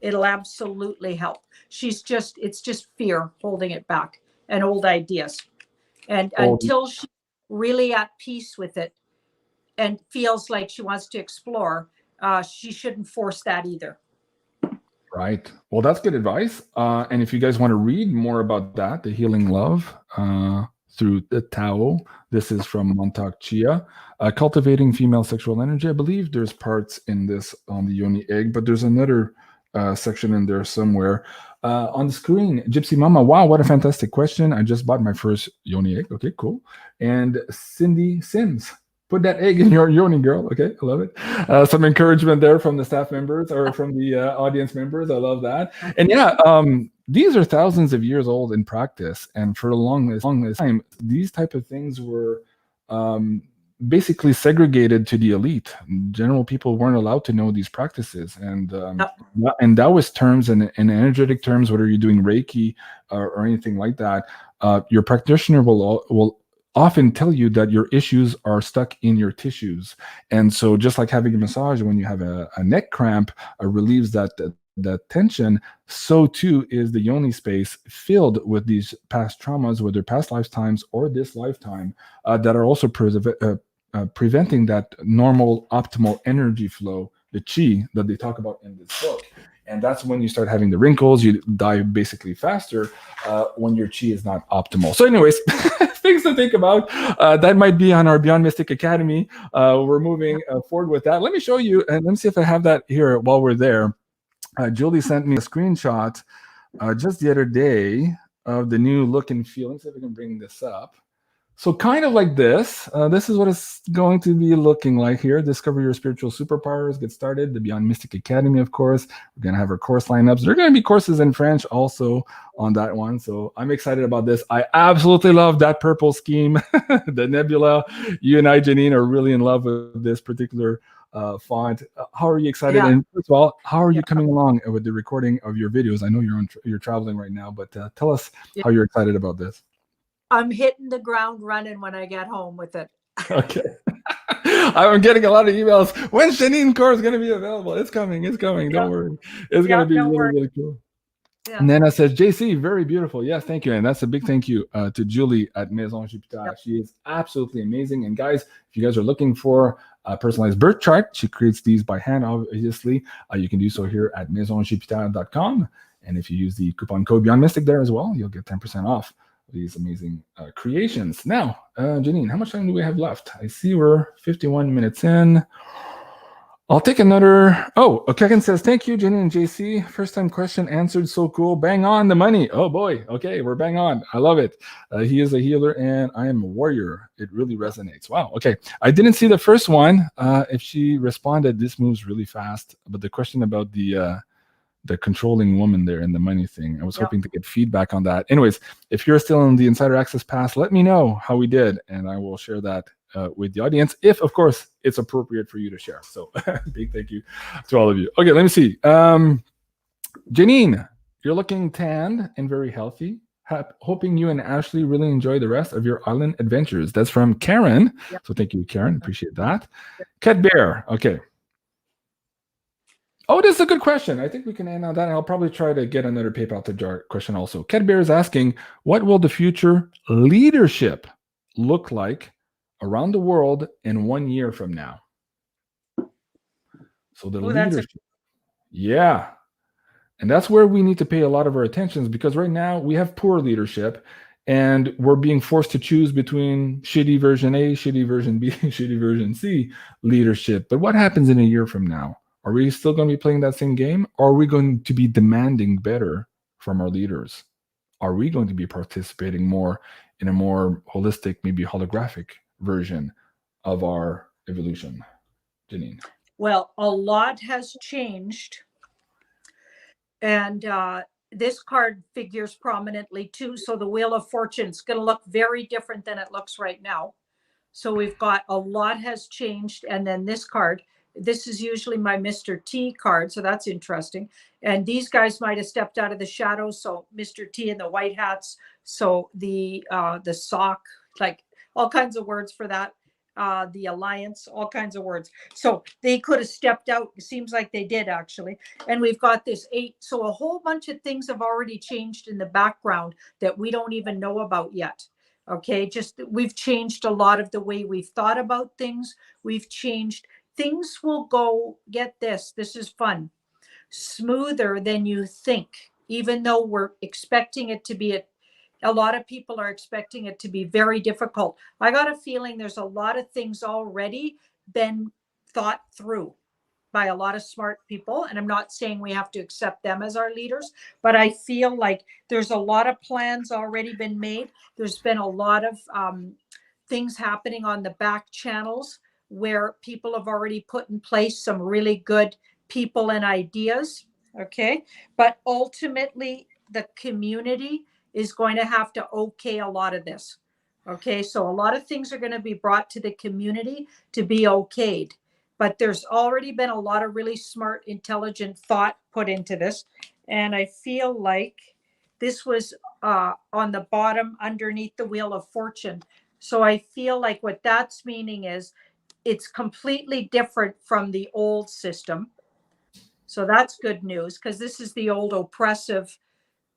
It'll absolutely help. It's just fear holding it back and old ideas. And until she's really at peace with it and feels like she wants to explore, she shouldn't force that either. Right. Well, that's good advice. And if you guys want to read more about that, the healing love through the Tao, this is from Montauk Chia. Cultivating female sexual energy. I believe there's parts in this on the yoni egg, but there's another section in there somewhere. On the screen, Gypsy Mama, wow, what a fantastic question. I just bought my first yoni egg. Okay, cool. And Cindy Sims, put that egg in your yoni, girl. Okay, I love it. Some encouragement there from the staff members or from the audience members. I love that. And yeah, these are thousands of years old in practice. And for a long time, these type of things were basically segregated to the elite. General people weren't allowed to know these practices. And in Taoist terms and in energetic terms, whether you're doing Reiki or anything like that, your practitioner will often tell you that your issues are stuck in your tissues. And so just like having a massage, when you have a neck cramp, relieves that tension, so too is the yoni space filled with these past traumas, whether past lifetimes or this lifetime, that are also preventing that normal optimal energy flow, the chi that they talk about in this book. And that's when you start having the wrinkles. You die basically faster when your chi is not optimal. So anyways, things to think about. That might be on our Beyond Mystic Academy. We're moving forward with that. Let me show you, and let me see if I have that here while we're there. Julie sent me a screenshot just the other day of the new look and feel. Let's see if I can bring this up. So kind of like this. This is what it's going to be looking like here. Discover your spiritual superpowers. Get started. The Beyond Mystic Academy, of course. We're going to have our course lineups. There are going to be courses in French also on that one. So I'm excited about this. I absolutely love that purple scheme. The nebula. You and I, Janine, are really in love with this particular font. How are you excited? Yeah. And first of all, how are you coming along with the recording of your videos? I know you're traveling right now, but tell us how you're excited about this. I'm hitting the ground running when I get home with it. Okay. I'm getting a lot of emails. When's Janine course going to be available? It's coming. It's coming. Don't worry. It's going to be really cool. Yeah. And Nana says, JC, very beautiful. Yes, thank you. And that's a big thank you to Julie at Maison Jupiter. Yep. She is absolutely amazing. And guys, if you guys are looking for a personalized birth chart, she creates these by hand, obviously. You can do so here at maisonjupiter.com. And if you use the coupon code BeyondMystic there as well, you'll get 10% off these amazing creations. Now, Janine, how much time do we have left? I see we're 51 minutes in. I'll take another. Oh, Kagan says, thank you, Janine and JC. First time question answered. So cool. Bang on the money. Oh boy. Okay, we're bang on. I love it. He is a healer and I am a warrior. It really resonates. Wow. Okay. I didn't see the first one. If she responded, this moves really fast. But the question about the controlling woman there and the money thing, I was hoping to get feedback on that. Anyways, if you're still in the Insider Access Pass, let me know how we did, and I will share that with the audience, if, of course, it's appropriate for you to share. So big thank you to all of you. Okay, let me see. Janine, you're looking tanned and very healthy. Hoping you and Ashley really enjoy the rest of your island adventures. That's from Karen. Yep. So thank you, Karen. Appreciate that. Cat Bear. Okay. Oh, this is a good question. I think we can end on that. And I'll probably try to get another PayPal to jar question also. Cat Bear is asking, what will the future leadership look like around the world in 1 year from now? So the leadership. Yeah. And that's where we need to pay a lot of our attention, because right now we have poor leadership and we're being forced to choose between shitty version A, shitty version B, shitty version C leadership. But what happens in a year from now? Are we still going to be playing that same game? Or are we going to be demanding better from our leaders? Are we going to be participating more in a more holistic, maybe holographic version of our evolution? Janine. Well, a lot has changed. And this card figures prominently too. So the Wheel of Fortune is going to look very different than it looks right now. So we've got a lot has changed. And then this card, this is usually my Mr. T card. So that's interesting. And these guys might have stepped out of the shadows. So Mr. T and the white hats. So the sock, like all kinds of words for that. The alliance, all kinds of words. So they could have stepped out. It seems like they did, actually. And we've got this 8. So a whole bunch of things have already changed in the background that we don't even know about yet. Okay, just we've changed a lot of the way we've thought about things. We've changed. Things will go, get this is fun, smoother than you think, even though we're expecting it to be a lot of people are expecting it to be very difficult. I got a feeling there's a lot of things already been thought through. by a lot of smart people. And I'm not saying we have to accept them as our leaders, but I feel like there's a lot of plans already been made. There's been a lot of things happening on the back channels where people have already put in place some really good people and ideas. Okay. But ultimately, the community is going to have to okay a lot of this. Okay. So a lot of things are going to be brought to the community to be okayed. But there's already been a lot of really smart, intelligent thought put into this. And I feel like this was on the bottom underneath the Wheel of Fortune. So I feel like what that's meaning is it's completely different from the old system. So that's good news, because this is the old oppressive,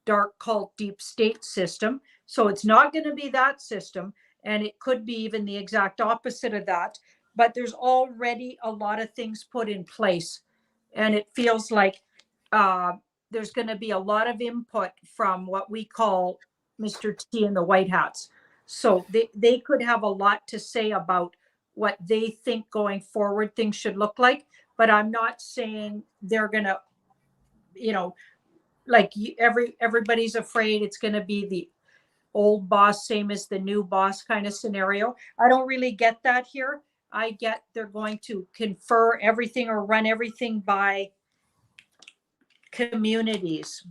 dark cult, deep state system. So it's not going to be that system. And it could be even the exact opposite of that. But there's already a lot of things put in place. And it feels like there's going to be a lot of input from what we call Mr. T and the White Hats. So they could have a lot to say about what they think going forward things should look like. But I'm not saying they're going to, you know, like everybody's afraid it's going to be the old boss, same as the new boss kind of scenario. I don't really get that here. I get they're going to confer everything or run everything by communities.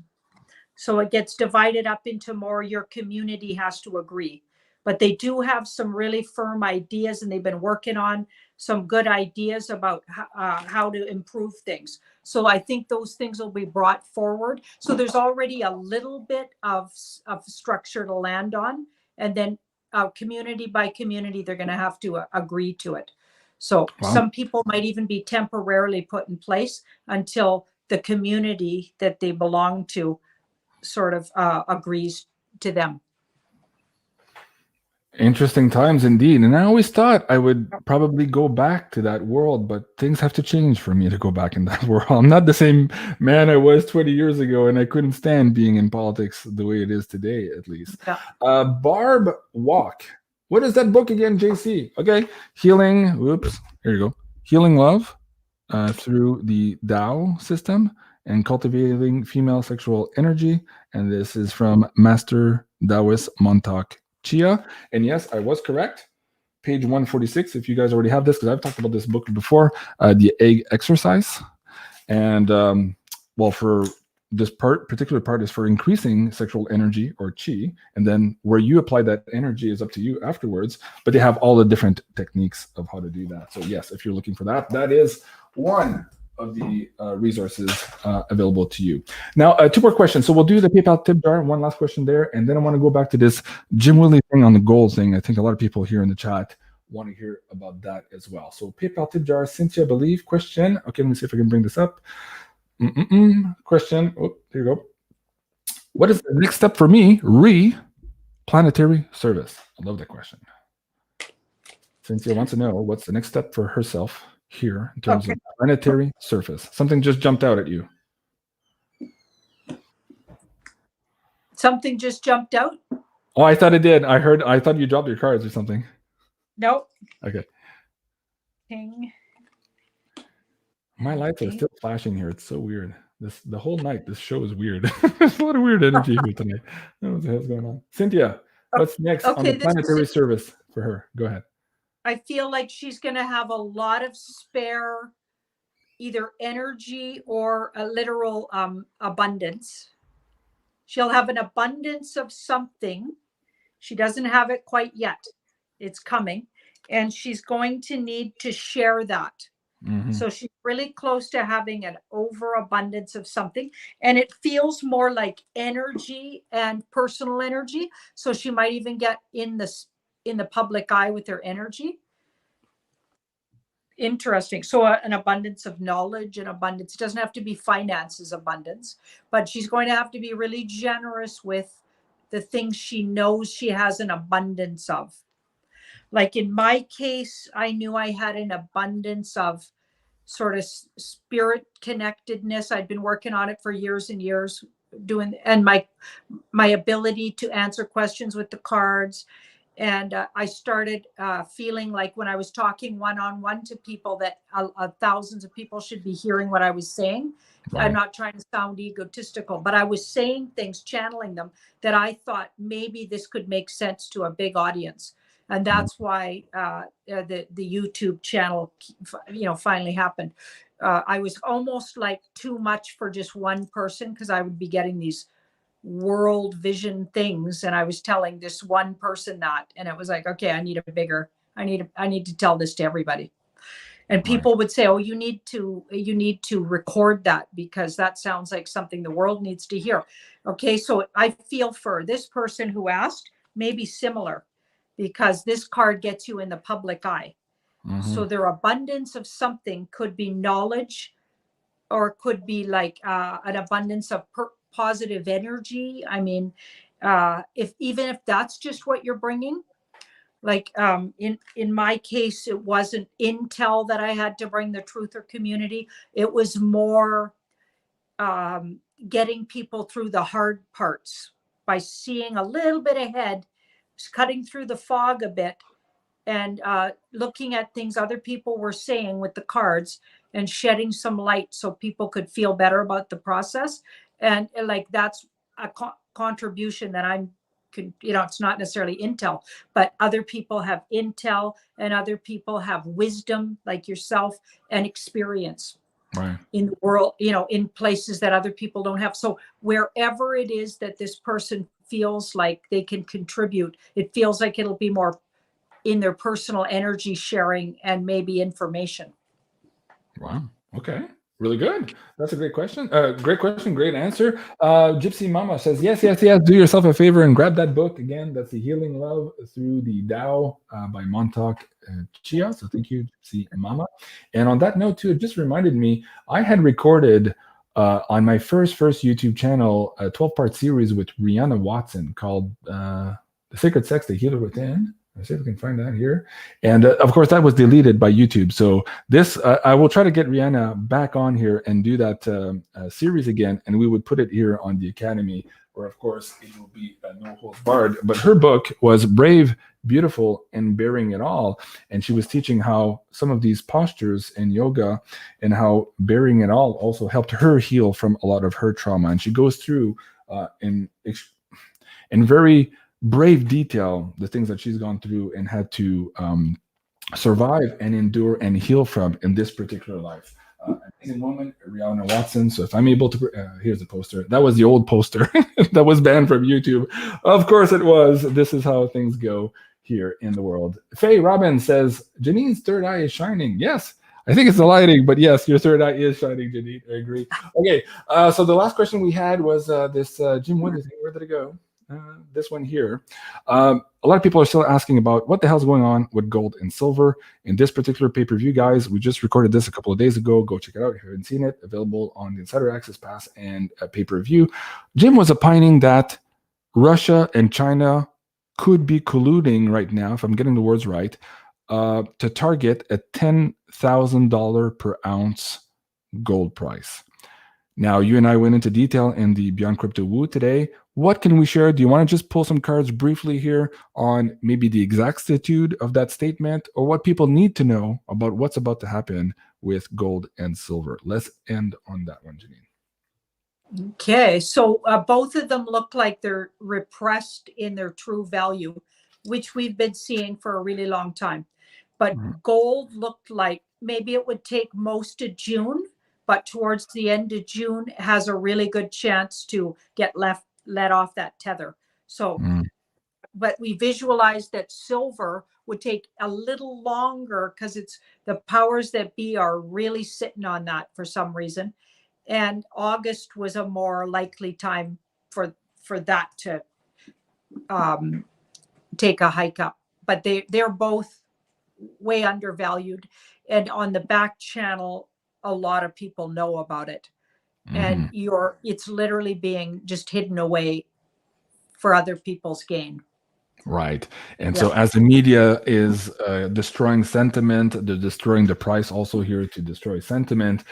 So it gets divided up into more, your community has to agree. But they do have some really firm ideas, and they've been working on some good ideas about how to improve things. So I think those things will be brought forward. So there's already a little bit of structure to land on. And then community by community, they're going to have to agree to it. So some people might even be temporarily put in place until the community that they belong to sort of agrees to them. Interesting times indeed. And I always thought I would probably go back to that world, but things have to change for me to go back in that world. I'm not the same man I was 20 years ago, and I couldn't stand being in politics the way it is today, at least. Yeah. Barb Walk. What is that book again, JC? Okay. Healing. Whoops. Here you go. Healing Love through the Tao system and cultivating female sexual energy. And this is from Master Taoist Montauk Chia. And yes, I was correct. Page 146. If you guys already have this, because I've talked about this book before, the egg exercise. And well, for this particular part is for increasing sexual energy or chi. And then where you apply that energy is up to you afterwards. But they have all the different techniques of how to do that. So yes, if you're looking for that, that is one of the resources available to you. Now, two more questions. So we'll do the PayPal tip jar, one last question there, and then I want to go back to this Jim Willie thing on the goal thing. I think a lot of people here in the chat want to hear about that as well. So PayPal tip jar, Cynthia, I believe, question. Okay, let me see if I can bring this up. Question, oh, here you go. What is the next step for me? Planetary service. I love that question. Cynthia wants to know what's the next step for herself here in terms of planetary surface. Something just jumped out at you. Something just jumped out? Oh, I thought it did. I thought you dropped your cards or something. Nope. Okay. Ping. My lights are still flashing here. It's so weird. The whole night, this show is weird. There's a lot of weird energy here tonight. I don't know what the hell's going on. Cynthia, what's next on the planetary service for her? Go ahead. I feel like she's going to have a lot of spare either energy or a literal abundance. She'll have an abundance of something. She doesn't have it quite yet. It's coming. And she's going to need to share that. Mm-hmm. So she's really close to having an overabundance of something. And it feels more like energy and personal energy. So she might even get in the public eye with her energy. Interesting. So an abundance of knowledge and abundance. It doesn't have to be finances abundance, but she's going to have to be really generous with the things she knows she has an abundance of. Like in my case, I knew I had an abundance of sort of spirit connectedness. I'd been working on it for years and years, and my ability to answer questions with the cards And I started feeling like when I was talking one-on-one to people that thousands of people should be hearing what I was saying. Right. I'm not trying to sound egotistical, but I was saying things, channeling them, that I thought maybe this could make sense to a big audience. And that's why the YouTube channel, finally happened. I was almost like too much for just one person, because I would be getting these world vision things, and I was telling this one person that, and it was like, okay, I need to tell this to everybody. And people would say, oh, you need to record that, because that sounds like something the world needs to hear. Okay, so I feel for this person who asked, maybe similar, because this card gets you in the public eye. So their abundance of something could be knowledge, or could be like an abundance of positive energy. I mean, even if that's just what you're bringing, like in my case, it wasn't intel that I had to bring, the truther community. It was more getting people through the hard parts by seeing a little bit ahead, cutting through the fog a bit, and looking at things other people were saying with the cards, and shedding some light so people could feel better about the process. And like, that's a contribution that it's not necessarily intel, but other people have intel, and other people have wisdom like yourself, and experience in the world, in places that other people don't have. So wherever it is that this person feels like they can contribute, it feels like it'll be more in their personal energy sharing and maybe information. Wow. Okay. Really good. That's a great question. Great answer. Gypsy Mama says, yes. Do yourself a favor and grab that book again. That's The Healing Love Through the Tao by Montauk Chia. So thank you, Gypsy Mama. And on that note too, it just reminded me, I had recorded on my first YouTube channel a 12-part series with Rihanna Watson called The Sacred Sex, The Healer Within. Let's see if we can find that here. And of course, that was deleted by YouTube. So this, I will try to get Rihanna back on here and do that series again. And we would put it here on the Academy, where of course it will be no holds barred. But her book was Brave, Beautiful, and Bearing It All. And she was teaching how some of these postures in yoga, and how bearing it all also helped her heal from a lot of her trauma. And she goes through in very brave detail the things that she's gone through and had to survive and endure and heal from in this particular life. Amazing woman, Rihanna Watson. So if I'm able to, here's the poster. That was the old poster that was banned from YouTube. Of course it was. This is how things go here in the world. Faye Robin says, Janine's third eye is shining. Yes, I think it's the lighting, but yes, your third eye is shining, Janine. I agree. Okay, so the last question we had was this Jim Wood. Where did it go? This one here. A lot of people are still asking about what the hell's going on with gold and silver in this particular pay-per-view, guys. We just recorded this a couple of days ago. Go check it out if you haven't seen it. Available on the Insider Access Pass and pay-per-view. Jim was opining that Russia and China could be colluding right now, if I'm getting the words right, to target a $10,000 per ounce gold price. Now, you and I went into detail in the Beyond Crypto Woo today. What can we share? Do you want to just pull some cards briefly here on maybe the exactitude of that statement, or what people need to know about what's about to happen with gold and silver? Let's end on that one, Janine. Okay, so both of them look like they're repressed in their true value, which we've been seeing for a really long time. But gold looked like maybe it would take most of June, but towards the end of June has a really good chance to get let off that tether. So, but we visualized that silver would take a little longer, because it's the powers that be are really sitting on that for some reason. And August was a more likely time for that to take a hike up. But they're both way undervalued. And on the back channel, a lot of people know about it. And it's literally being just hidden away for other people's gain. Right. And Yeah. so as the media is destroying sentiment, they're destroying the price also here to destroy sentiment.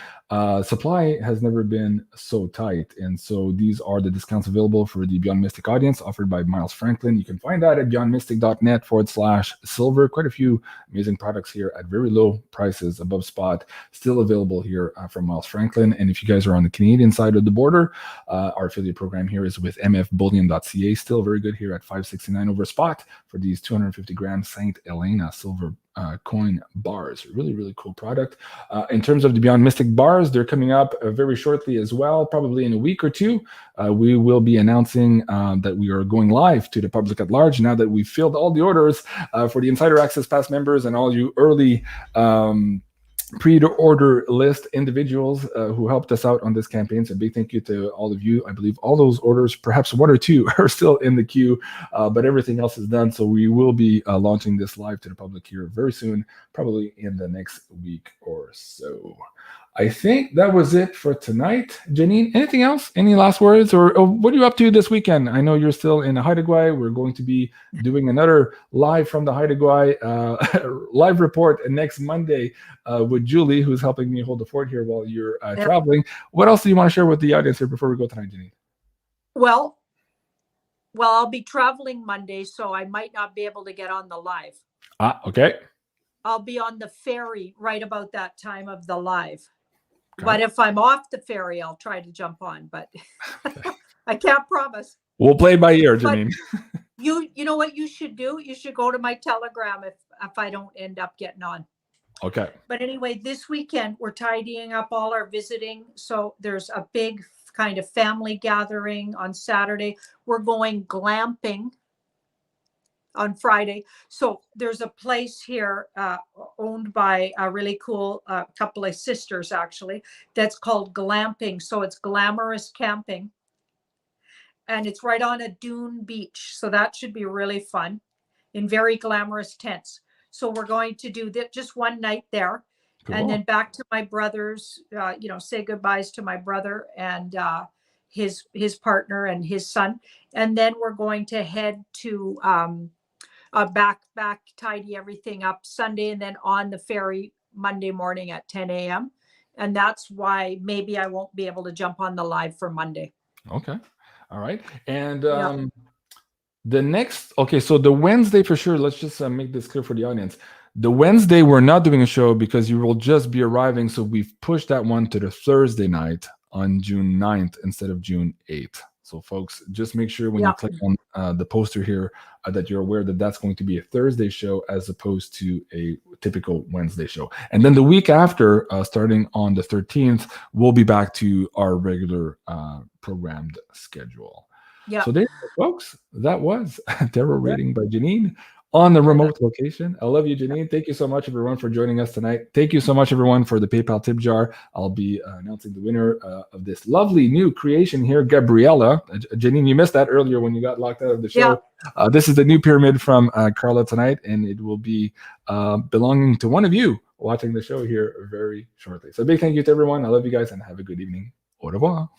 Supply has never been so tight. And so these are the discounts available for the Beyond Mystic audience offered by Miles Franklin. You can find that at beyondmystic.net/silver. Quite a few amazing products here at very low prices above spot, still available here from Miles Franklin. And if you guys are on the Canadian side of the border, our affiliate program here is with mfbullion.ca, still very good here at $5.69 over spot for these 250 gram Saint Helena silver coin bars. Really, really cool product. In terms of the Beyond Mystic bars, they're coming up very shortly as well, probably in a week or two. We will be announcing that we are going live to the public at large now that we've filled all the orders for the Insider Access Pass members and all you early pre-order list individuals who helped us out on this campaign. So big thank you to all of you. I believe all those orders, perhaps one or two, are still in the queue, but everything else is done. So we will be launching this live to the public here very soon, probably in the next week or so. I think that was it for tonight. Janine, anything else? Any last words? Or what are you up to this weekend? I know you're still in Haida Gwaii. We're going to be doing another live from the Haida Gwaii live report next Monday with Julie, who's helping me hold the fort here while you're traveling. What else do you want to share with the audience here before we go tonight, Janine? Well, I'll be traveling Monday, so I might not be able to get on the live. Okay. I'll be on the ferry right about that time of the live. Okay. But if I'm off the ferry, I'll try to jump on, but I can't promise. We'll play by ear, Janine. You know what you should do? You should go to my Telegram if I don't end up getting on. Okay. But anyway, this weekend we're tidying up all our visiting. So there's a big kind of family gathering on Saturday. We're going glamping on Friday. So there's a place here owned by a really cool couple of sisters, actually, that's called Glamping. So it's glamorous camping. And it's right on a dune beach. So that should be really fun in very glamorous tents. So we're going to do that just one night there. Cool. And then back to my brother's, say goodbyes to my brother and his partner and his son. And then we're going to head to back, tidy everything up Sunday, and then on the ferry Monday morning at 10 a.m. And that's why maybe I won't be able to jump on the live for Monday. Okay. All right. And the next, so the Wednesday for sure, let's just make this clear for the audience. The Wednesday, we're not doing a show because you will just be arriving. So we've pushed that one to the Thursday night on June 9th instead of June 8th. So folks, just make sure when you click on the poster here that you're aware that that's going to be a Thursday show as opposed to a typical Wednesday show. And then the week after, starting on the 13th, we'll be back to our regular programmed schedule. Yeah. So there, folks, that was Tarot Reading by Janine on the remote location. I love you, Janine. Thank you so much, everyone, for joining us tonight. Thank you so much, everyone, for the PayPal tip jar. I'll be announcing the winner of this lovely new creation here, Gabriella. Janine, you missed that earlier when you got locked out of the show. Yeah. This is the new pyramid from Carla tonight, and it will be belonging to one of you watching the show here very shortly. So big thank you to everyone. I love you guys, and have a good evening. Au revoir.